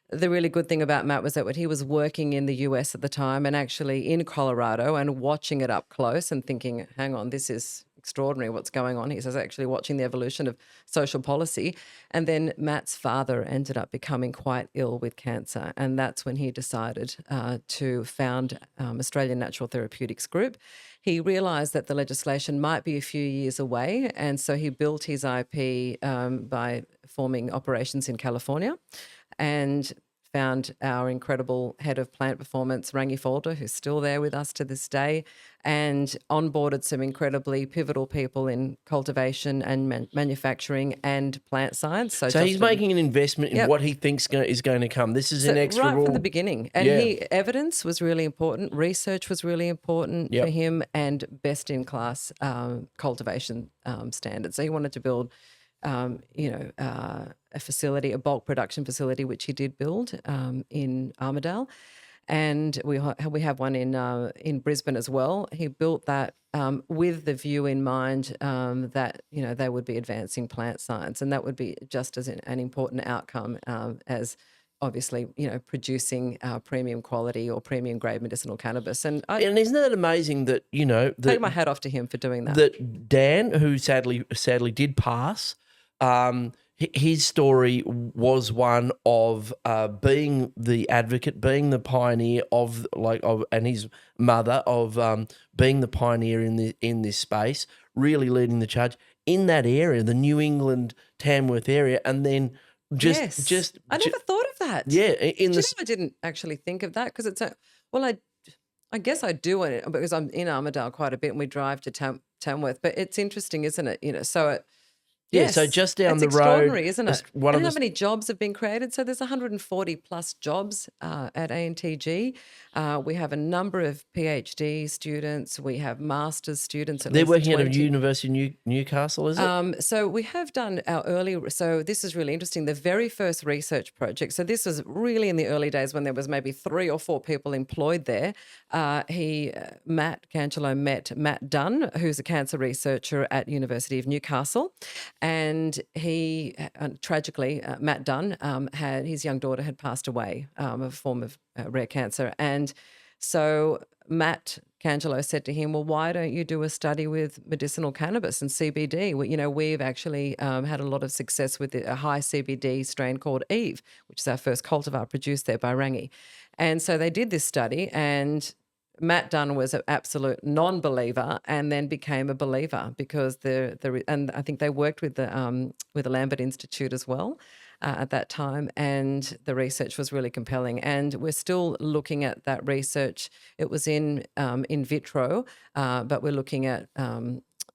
the really good thing about Matt was that when he was working in the US at the time and actually in Colorado and watching it up close and thinking, hang on, this is extraordinary what's going on. He says actually watching the evolution of social policy. And then Matt's father ended up becoming quite ill with cancer. And that's when he decided to found Australian Natural Therapeutics Group. He realised that the legislation might be a few years away. And so he built his IP by forming operations in California and found our incredible head of plant performance, Rangi Folder, who's still there with us to this day, and onboarded some incredibly pivotal people in cultivation and manufacturing and plant science. So he's making an investment in what he thinks is going to come. This is inexorable. Right from the beginning. And evidence was really important. Research was really important for him, and best-in-class cultivation standards. So he wanted to build a facility, a bulk production facility, which he did build in Armidale. And we have one in Brisbane as well. He built that with the view in mind that, they would be advancing plant science, and that would be just as an important outcome as obviously, producing premium quality or premium grade medicinal cannabis. And isn't that amazing that, take my hat off to him for doing that. That Dan, who sadly did pass, his story was one of being the advocate, being the pioneer and his mother of being the pioneer in this space, really leading the charge in that area, the New England Tamworth area, and then just I never thought of that. Yeah, I didn't actually think of that because it's I guess I do because I'm in Armidale quite a bit and we drive to Tamworth. But it's interesting, isn't it? So just down the road. It's extraordinary, isn't it? How many jobs have been created? So there's 140 plus jobs at ANTG. We have a number of PhD students. We have master's students. They're working at University of Newcastle, is it? So we have done our early. So this is really interesting. The very first research project. So this was really in the early days when there was maybe 3 or 4 people employed there. Matt Cangelo met Matt Dunn, who's a cancer researcher at University of Newcastle. And he, tragically, Matt Dunn, his young daughter had passed away of a form of rare cancer. And so Matt Cangelo said to him, well, why don't you do a study with medicinal cannabis and CBD? We've actually had a lot of success with a high CBD strain called Eve, which is our first cultivar produced there by Rangi. And so they did this study, and Matt Dunn was an absolute non-believer and then became a believer because and I think they worked with the Lambert Institute as well at that time, and the research was really compelling. And we're still looking at that research. It was in vitro, but we're looking at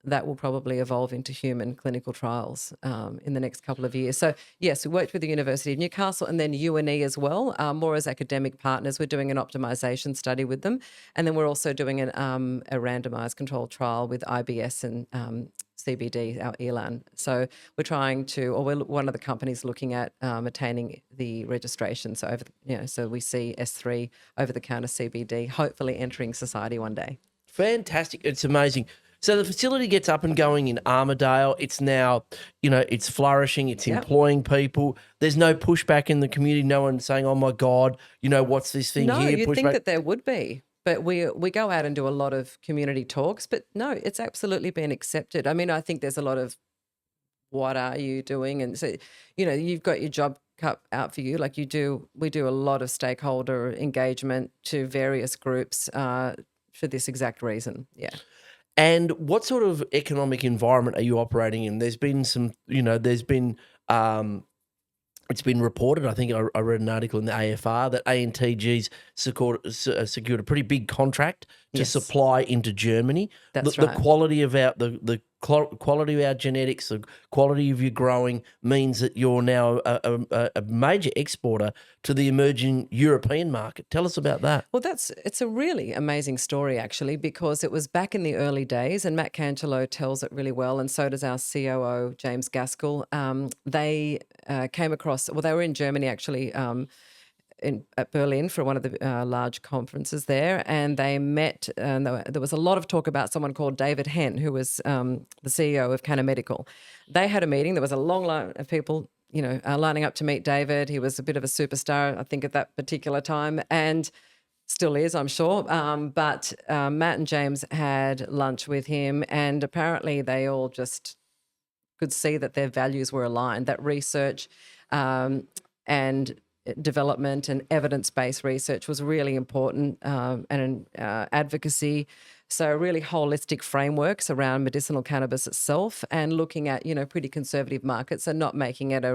that will probably evolve into human clinical trials in the next couple of years. So, yes, we worked with the University of Newcastle and then UNE as well, more as academic partners. We're doing an optimization study with them. And then we're also doing a randomized controlled trial with IBS and CBD, our ELAN. So we're one of the companies looking at attaining the registration. So so we see S3 over-the-counter CBD, hopefully entering society one day. Fantastic. It's amazing. So the facility gets up and going in Armidale. It's now, it's flourishing. It's employing people. There's no pushback in the community. No one saying, oh, my God, what's this thing here? No, you'd think that there would be. But we go out and do a lot of community talks. But no, it's absolutely been accepted. I mean, I think there's a lot of what are you doing? And so, you've got your job cut out for you. Like we do a lot of stakeholder engagement to various groups for this exact reason. Yeah. And what sort of economic environment are you operating in? There's been some, it's been reported, I think I read an article in the AFR, that ANTG's secured a pretty big contract to supply into Germany. That's right. The quality of the quality of our genetics, the quality of your growing means that you're now a major exporter to the emerging European market. Tell us about that. Well, it's a really amazing story, actually, because it was back in the early days, and Matt Cangelo tells it really well, and so does our COO, James Gaskell. They came across, they were in Germany, actually, at Berlin for one of the large conferences there, and they met, and there was a lot of talk about someone called David Henn, who was the CEO of Canna Medical. They had a meeting. There was a long line of people, lining up to meet David. He was a bit of a superstar, I think, at that particular time, and still is, I'm sure. But Matt and James had lunch with him, and apparently they all just could see that their values were aligned, that research and development and evidence-based research was really important, and advocacy So really holistic frameworks around medicinal cannabis itself and looking at, pretty conservative markets and not making it a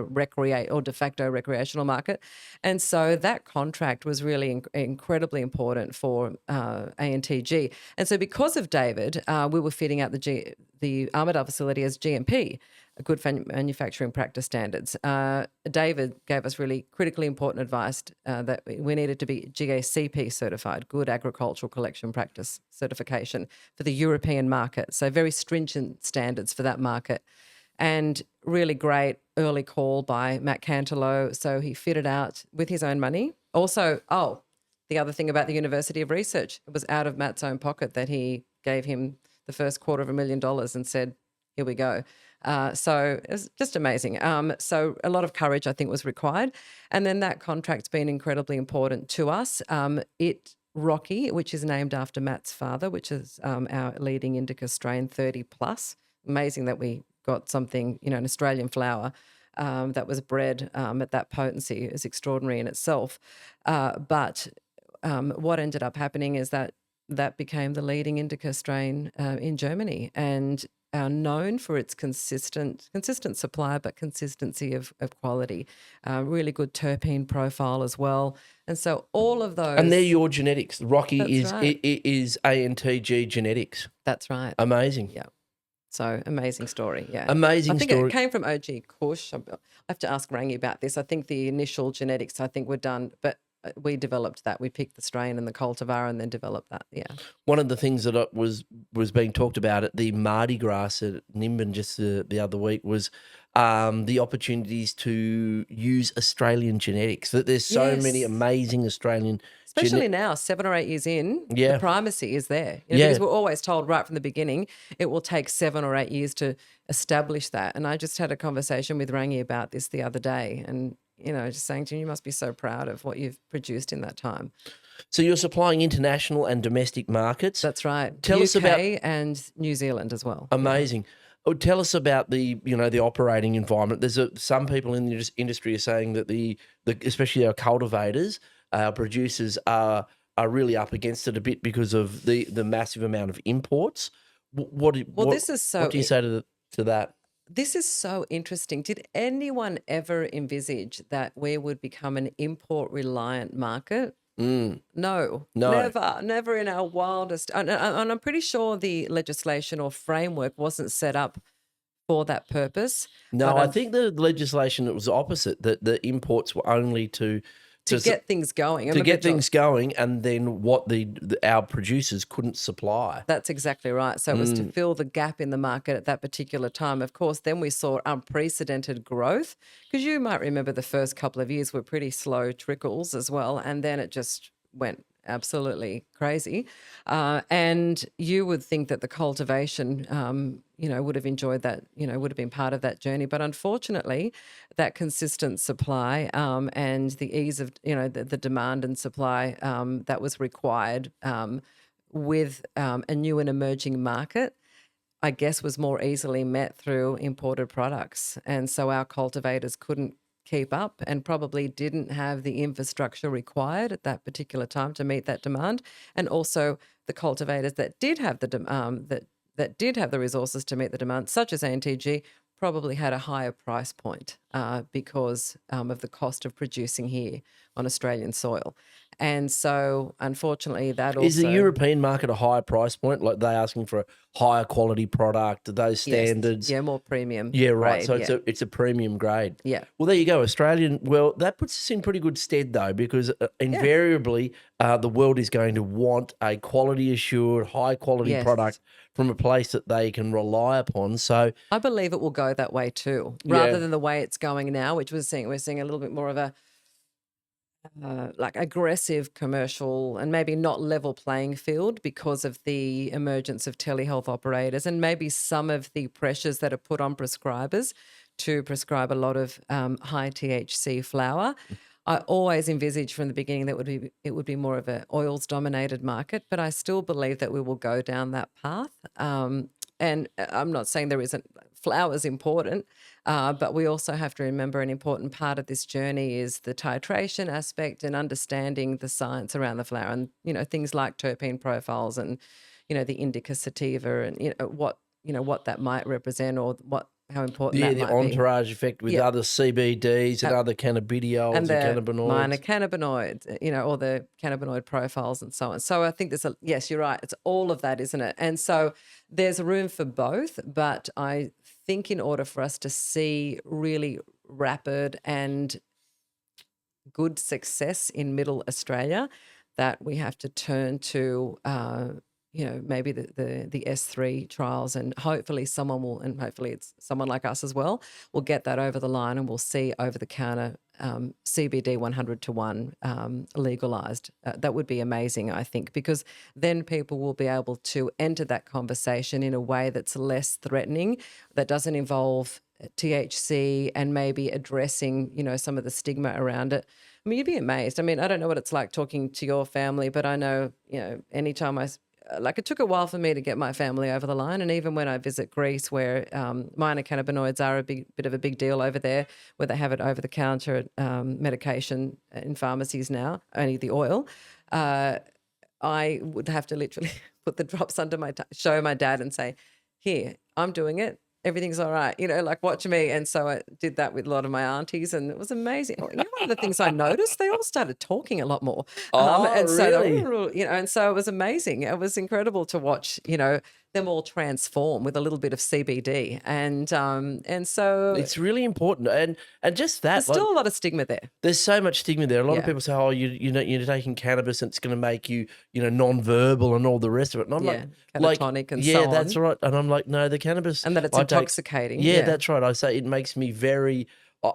or de facto recreational market. And so that contract was really incredibly important for ANTG. And so because of David, we were fitting out the Armidale facility as GMP, good manufacturing practice standards. David gave us really critically important advice that we needed to be GACP certified, Good Agricultural Collection Practice certification for the European market. So very stringent standards for that market. And really great early call by Matt Cantelo. So he fitted out with his own money. Also, the other thing about the University of Research, it was out of Matt's own pocket that he gave him the first $250,000 and said, here we go. So it was just amazing. So a lot of courage, I think, was required. And then that contract's been incredibly important to us. Rocky, which is named after Matt's father, which is our leading indica strain 30 plus. Amazing that we got something, an Australian flower that was bred at that potency is extraordinary in itself. But what ended up happening is that became the leading indica strain in Germany and known for its consistent supply, but consistency of quality. Really good terpene profile as well. And so all of those. And they're your genetics. Rocky That's is ANTG genetics. That's right. Amazing. Yeah. So amazing story. Yeah. Amazing story. I think it came from OG Kush. I have to ask Rangi about this. I think the initial genetics, were done, but we developed that. We picked the strain and the cultivar and then developed that. Yeah. One of the things that was being talked about at the Mardi Gras at Nimbin just the other week was the opportunities to use Australian genetics. That there's so many amazing Australian especially now, 7 or 8 years in, the primacy is there. Because we're always told right from the beginning it will take 7 or 8 years to establish that. And I just had a conversation with Rangi about this the other day and, just saying to him, you must be so proud of what you've produced in that time. So you're supplying international and domestic markets. That's right. Tell UK us about and New Zealand as well. Amazing. Oh, tell us about the operating environment. There's some people in the industry are saying that the especially our cultivators, our producers are really up against it a bit because of the massive amount of imports. What do you say to that? This is so interesting. Did anyone ever envisage that we would become an import-reliant market? No, never in our wildest. And I'm pretty sure the legislation or framework wasn't set up for that purpose. No, I think the legislation it was opposite. That the imports were only to get things going. Things going, and then what our producers couldn't supply. That's exactly right. So it was to fill the gap in the market at that particular time. Of course, then we saw unprecedented growth because you might remember the first couple of years were pretty slow trickles as well, and then it just went absolutely crazy. And you would think that the cultivation, would have enjoyed that, would have been part of that journey. But unfortunately, that consistent supply and the ease of, the demand and supply that was required with a new and emerging market, I guess was more easily met through imported products. And so our cultivators couldn't keep up and probably didn't have the infrastructure required at that particular time to meet that demand. And also the cultivators that did have the that did have the resources to meet the demand, such as ANTG, probably had a higher price point because of the cost of producing here on Australian soil. And so, unfortunately, that also... Is the European market a higher price point? Like they asking for a higher quality product, those standards? Yes. Yeah, more premium. Yeah, right. Grade, so it's a premium grade. Yeah. Well, there you go. Australian, well, that puts us in pretty good stead, though, because invariably the world is going to want a quality assured, high quality product from a place that they can rely upon. So I believe it will go that way too, rather than the way it's going now, which we're seeing a little bit more of a like aggressive commercial and maybe not level playing field because of the emergence of telehealth operators and maybe some of the pressures that are put on prescribers to prescribe a lot of high THC flower. I always envisaged from the beginning that it would be more of an oils dominated market, but I still believe that we will go down that path. And I'm not saying there isn't flower's important, but we also have to remember an important part of this journey is the titration aspect and understanding the science around the flower and, things like terpene profiles and, the indica sativa and what that might represent or how important Yeah, that the might be. entourage effect with other CBDs and other cannabidiols and the cannabinoids. minor cannabinoids, or the cannabinoid profiles and so on. So I think yes, you're right. It's all of that, isn't it? And so there's room for both, but I think in order for us to see really rapid and good success in Middle Australia, that we have to turn to maybe the S3 trials, and hopefully it's someone like us as well, will get that over the line, and we'll see over-the-counter CBD 100-to-1 legalised. That would be amazing, I think, because then people will be able to enter that conversation in a way that's less threatening, that doesn't involve THC, and maybe addressing, some of the stigma around it. I mean, you'd be amazed. I mean, I don't know what it's like talking to your family, but I know, anytime it took a while for me to get my family over the line. And even when I visit Greece, where minor cannabinoids are a bit of a big deal over there, where they have it over the counter medication in pharmacies now, only the oil, I would have to literally put the drops under my show my dad and say, here, I'm doing it. Everything's all right, watch me. And so I did that with a lot of my aunties, and it was amazing. One of the things I noticed, they all started talking a lot more. And really? And so it was amazing. It was incredible to watch, them all transform with a little bit of CBD. And so it's really important. And just that. There's still a lot of stigma there. There's so much stigma there. A lot of people say, oh, you're taking cannabis and it's going to make you, non-verbal and all the rest of it. And I'm catatonic and so on. Yeah, that's right. And I'm like, no, the cannabis. And that it's intoxicating. Yeah, that's right. I say it makes me very...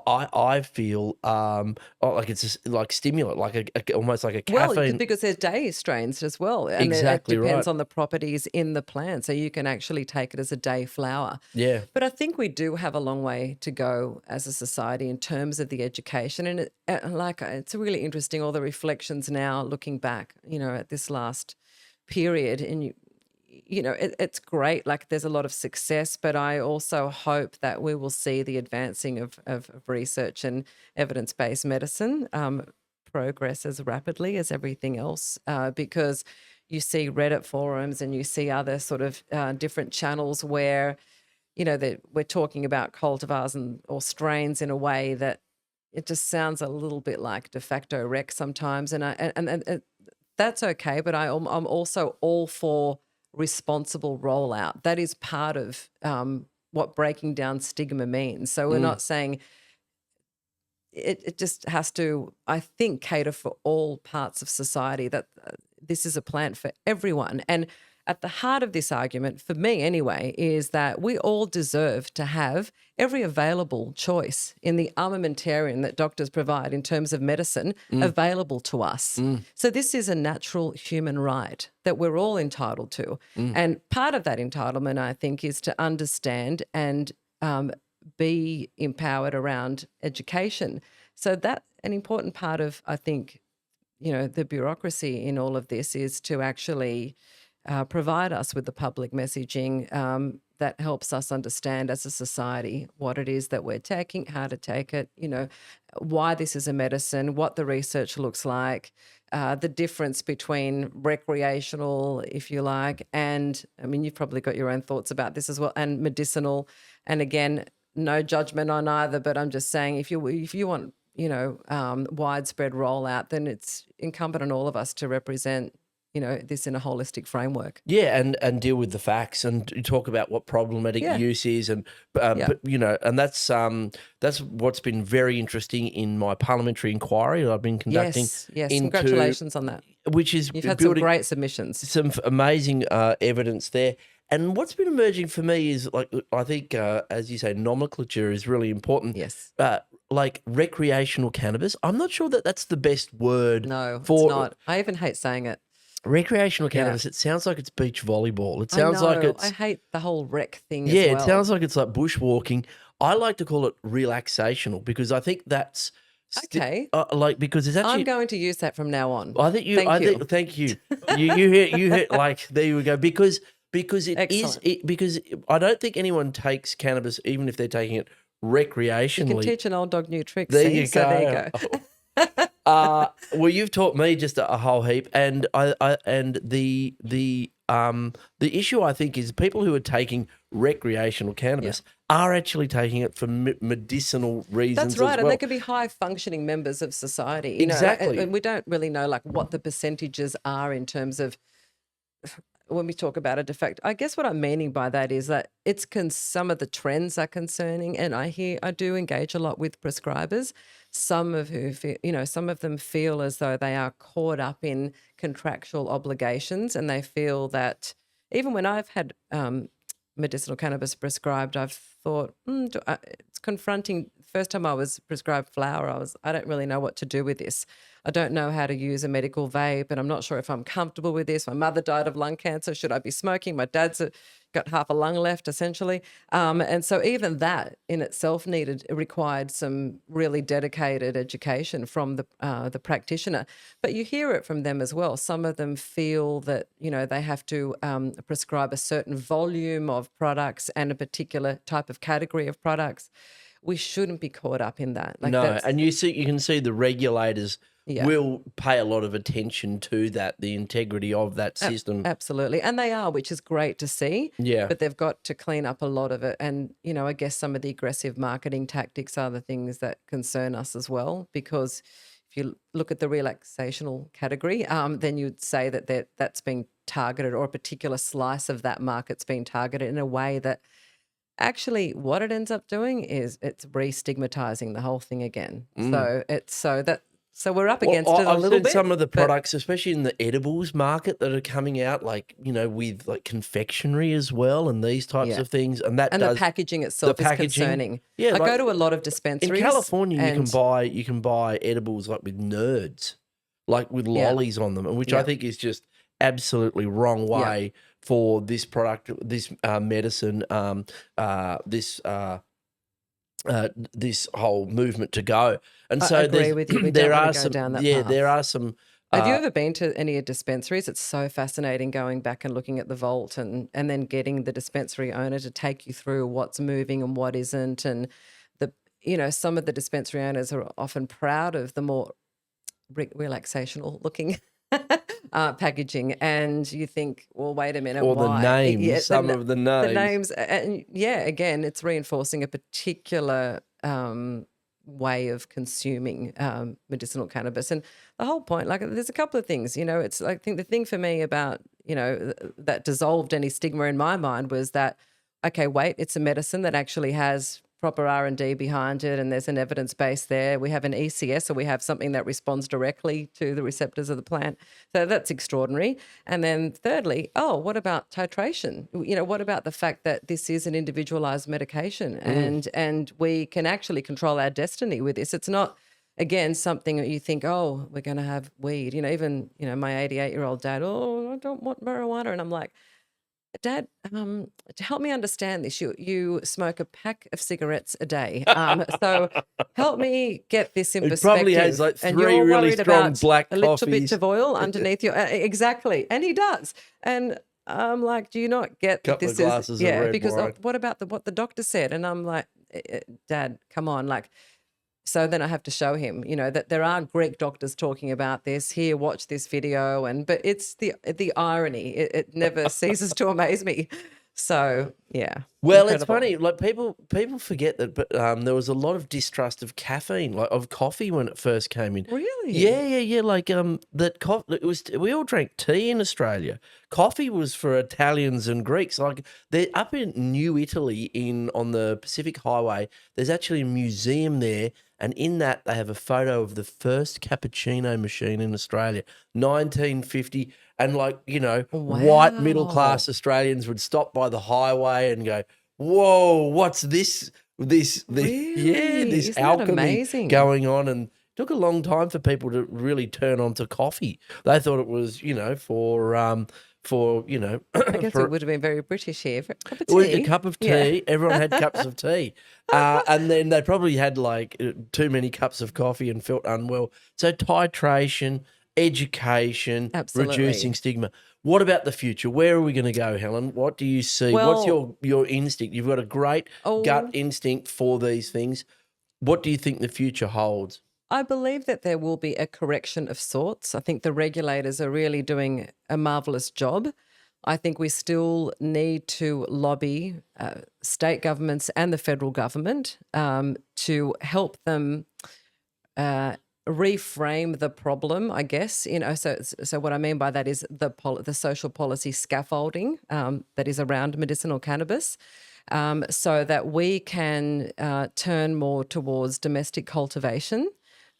I feel like it's just like stimulant, like almost like a caffeine. Well, because there's day strains as well. And exactly it depends on the properties in the plant. So you can actually take it as a day flower. Yeah. But I think we do have a long way to go as a society in terms of the education. And it's really interesting, all the reflections now looking back, at this last period. And it's great. Like, there's a lot of success, but I also hope that we will see the advancing of research and evidence-based medicine progress as rapidly as everything else, because you see Reddit forums and you see other sort of different channels where, that we're talking about cultivars or strains in a way that it just sounds a little bit like de facto rec sometimes, and that's okay. But I'm also all for responsible rollout. That is part of what breaking down stigma means. So we're not saying it just has to, I think, cater for all parts of society, that this is a plant for everyone. And at the heart of this argument, for me anyway, is that we all deserve to have every available choice in the armamentarium that doctors provide in terms of medicine available to us. So this is a natural human right that we're all entitled to. And part of that entitlement, I think, is to understand and be empowered around education. So that an important part of, I think, the bureaucracy in all of this is to actually provide us with the public messaging that helps us understand as a society what it is that we're taking, how to take it, why this is a medicine, what the research looks like, the difference between recreational, if you like, and, I mean, you've probably got your own thoughts about this as well, and medicinal. And again, no judgment on either, but I'm just saying, if you want, widespread rollout, then it's incumbent on all of us to represent this in a holistic framework. Yeah, and deal with the facts and talk about what problematic use is, and but, and that's what's been very interesting in my parliamentary inquiry that I've been conducting. Yes, congratulations on that. Which is you've had some great submissions, some amazing evidence there. And what's been emerging for me is, like, I think, as you say, nomenclature is really important. Yes. Like recreational cannabis. I'm not sure that that's the best word. No, for it's not. I even hate saying it. Recreational cannabis, it sounds like it's beach volleyball. It sounds like it's... I hate the whole rec thing Yeah, as well. It sounds like it's like bushwalking. I like to call it relaxational, because I think that's... Okay. Because it's actually... I'm going to use that from now on. I think you... Thank you. You hit like, there you go. Because it is... Because I don't think anyone takes cannabis, even if they're taking it recreationally. You can teach an old dog new tricks. There you go. Well, you've taught me just a whole heap, and the the issue, I think, is people who are taking recreational cannabis are actually taking it for medicinal reasons That's right, as and well. they could be high functioning members of society. You know, Exactly. and we don't really know like what the percentages are in terms of when we talk about a de facto. I guess what I'm meaning by that is that some of the trends are concerning, and I do engage a lot with prescribers. Some of some of them feel as though they are caught up in contractual obligations, and they feel that even when I've had medicinal cannabis prescribed, I've thought it's confronting. First time I was prescribed flower, I don't really know what to do with this. I don't know how to use a medical vape, and I'm not sure if I'm comfortable with this. My mother died of lung cancer. Should I be smoking? My dad's got half a lung left, essentially. And so even that in itself required some really dedicated education from the practitioner. But you hear it from them as well. Some of them feel that, they have to prescribe a certain volume of products and a particular type of category of products. We shouldn't be caught up in that. No, and you can see the regulators will pay a lot of attention to that, the integrity of that system. Absolutely. And they are, which is great to see. Yeah. But they've got to clean up a lot of it. And, I guess some of the aggressive marketing tactics are the things that concern us as well, because if you look at the relaxational category, then you'd say that's being targeted, or a particular slice of that market's being targeted in a way that actually what it ends up doing is it's re-stigmatizing the whole thing again. So we're up against it a I've little seen bit. some of the products, especially in the edibles market, that are coming out, like, with like confectionery as well, and these types of things, and the packaging itself is concerning. Yeah, I go to a lot of dispensaries in California. You can buy edibles like with nerds, like with lollies on them, and which I think is just absolutely wrong way for this product, this medicine, this whole movement to go. And so I agree with you. We there don't are want to go some down that path. there are some. Have you ever been to any dispensaries? It's so fascinating going back and looking at the vault and then getting the dispensary owner to take you through what's moving and what isn't. And some of the dispensary owners are often proud of the more relaxational looking packaging, and you think, well, wait a minute, or why? the names, some of the names. The names, and again, it's reinforcing a particular way of consuming medicinal cannabis. And the whole point, like, there's a couple of things, it's like, I think the thing for me about, that dissolved any stigma in my mind was that, okay, wait, it's a medicine that actually has proper R&D behind it, and there's an evidence base there. We have an ECS, or we have something that responds directly to the receptors of the plant. So that's extraordinary. And then thirdly, what about titration? What about the fact that this is an individualized medication, and we can actually control our destiny with this? It's not, again, something that you think, we're going to have weed. Even, my 88-year-old dad, I don't want marijuana. And I'm like, Dad, to help me understand this, you smoke a pack of cigarettes a day. So help me get this in perspective. He probably has like and 3 you're really worried strong about black a little coffees. bit of oil underneath your exactly, and he does. And I'm like, do you not get that Couple this of glasses is of red because wine. what about what the doctor said? And I'm like, Dad, come on, like. So then I have to show him, that there are Greek doctors talking about this. Here, watch this video, but it's the irony. It never ceases to amaze me. So yeah. Well, incredible. It's funny. Like people forget that, but there was a lot of distrust of caffeine, like of coffee when it first came in. Really? Yeah. Like that it was. We all drank tea in Australia. Coffee was for Italians and Greeks. Like they're up in New Italy on the Pacific Highway. There's actually a museum there. And in that, they have a photo of the first cappuccino machine in Australia, 1950. And white middle-class Australians would stop by the highway and go, whoa, what's this? This Isn't that alchemy amazing? going on. And it took a long time for people to really turn on to coffee. They thought it was, for I guess it would have been very British here. For a cup of well, tea. a cup of tea. Yeah. Everyone had cups of tea. And then they probably had too many cups of coffee and felt unwell. So titration, education, Absolutely. reducing stigma. What about the future? Where are we going to go, Helen? What do you see? What's your instinct? You've got a great gut instinct for these things. What do you think the future holds? I believe that there will be a correction of sorts. I think the regulators are really doing a marvelous job. I think we still need to lobby state governments and the federal government to help them reframe the problem, I guess. So what I mean by that is the social policy scaffolding that is around medicinal cannabis, so that we can turn more towards domestic cultivation,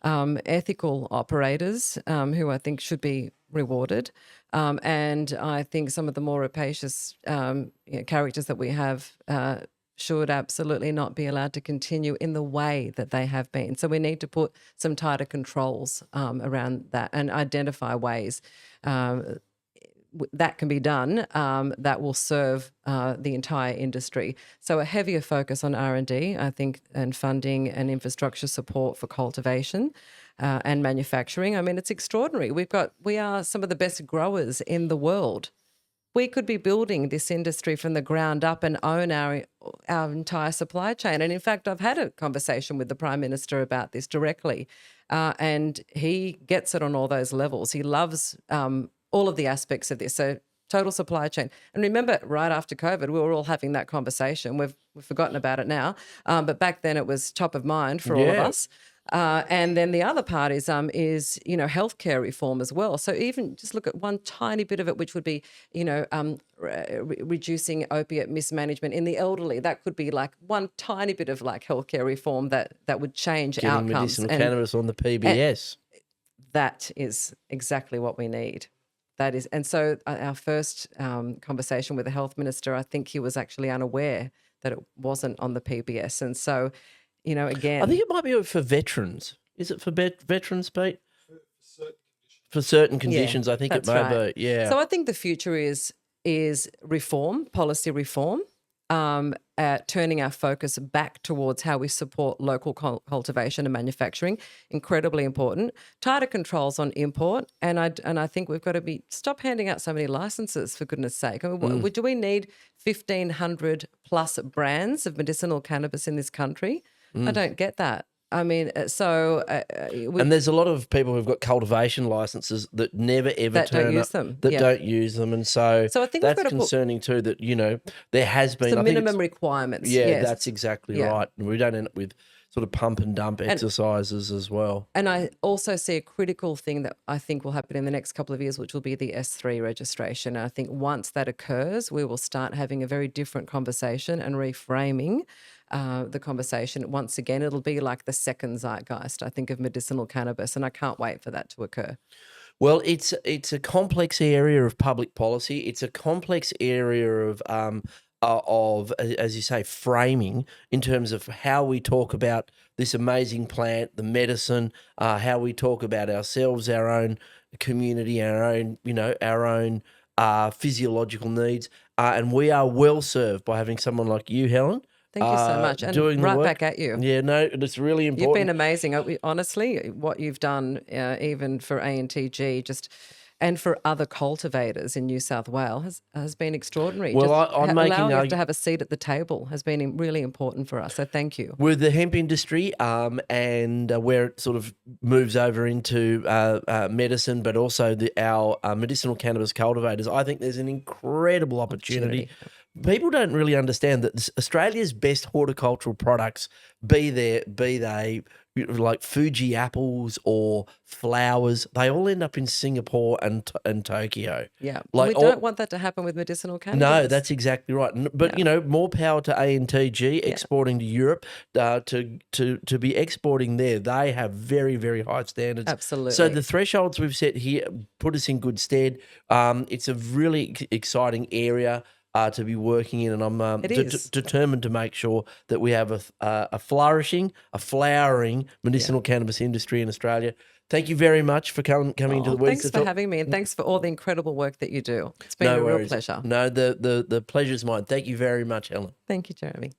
ethical operators who I think should be rewarded, and I think some of the more rapacious characters that we have should absolutely not be allowed to continue in the way that they have been. So we need to put some tighter controls around that and identify ways that can be done that will serve the entire industry. So a heavier focus on R&D, I think, and funding and infrastructure support for cultivation and manufacturing. I mean, it's extraordinary. We are some of the best growers in the world. We could be building this industry from the ground up and own our entire supply chain. And in fact, I've had a conversation with the Prime Minister about this directly, and he gets it on all those levels. He loves all of the aspects of this. So total supply chain. And remember, right after COVID, we were all having that conversation. We've forgotten about it now, but back then it was top of mind for all of us. And then the other part is healthcare reform as well. So even just look at one tiny bit of it, which would be reducing opiate mismanagement in the elderly. That could be like one tiny bit of like healthcare reform that would change Getting outcomes. medicinal cannabis on the PBS. That is exactly what we need. That is, and so our first conversation with the health minister, I think he was actually unaware that it wasn't on the PBS, and so. Again, I think it might be for veterans. Is it for veterans, Pete? For certain conditions, yeah, I think it may right. be. Yeah. So I think the future is reform, policy reform, turning our focus back towards how we support local cultivation and manufacturing. Incredibly important. Tighter controls on import, and I think we've got to stop handing out so many licenses, for goodness sake. I mean, do we need 1,500 plus brands of medicinal cannabis in this country? I don't get that. I mean, and there's a lot of people who've got cultivation licenses that never ever don't use them, don't use them, and so I think that's concerning too. That there has been some minimum requirements. Yeah, yes. That's exactly right. And we don't end up with sort of pump and dump exercises as well. And I also see a critical thing that I think will happen in the next couple of years, which will be the S3 registration. And I think once that occurs, we will start having a very different conversation and reframing the conversation. Once again, it'll be like the second zeitgeist, I think, of medicinal cannabis, and I can't wait for that to occur. Well, it's a complex area of public policy. It's a complex area of, as you say, framing in terms of how we talk about this amazing plant, the medicine, how we talk about ourselves, our own community, our own physiological needs, and we are well served by having someone like you, Helen. Thank you so much. And doing right the work. Back at you. Yeah, no, it's really important. You've been amazing. Honestly, what you've done, even for ANTG, and for other cultivators in New South Wales has been extraordinary. Well, allowing us to have a seat at the table has been really important for us. So thank you. With the hemp industry and where it sort of moves over into medicine, but also our medicinal cannabis cultivators, I think there's an incredible opportunity. People don't really understand that Australia's best horticultural products, be they like Fuji apples or flowers, they all end up in Singapore and Tokyo. Yeah, we don't want that to happen with medicinal cannabis. No, that's exactly right. But more power to ANTG exporting to Europe, to be exporting there. They have very, very high standards. Absolutely. So the thresholds we've set here put us in good stead. It's a really exciting area to be working in, and I'm determined to make sure that we have a flowering medicinal cannabis industry in Australia. Thank you very much for coming into the week. Thanks for having me, and thanks for all the incredible work that you do. It's been a real pleasure. No, the pleasure's mine. Thank you very much, Helen. Thank you, Jeremy.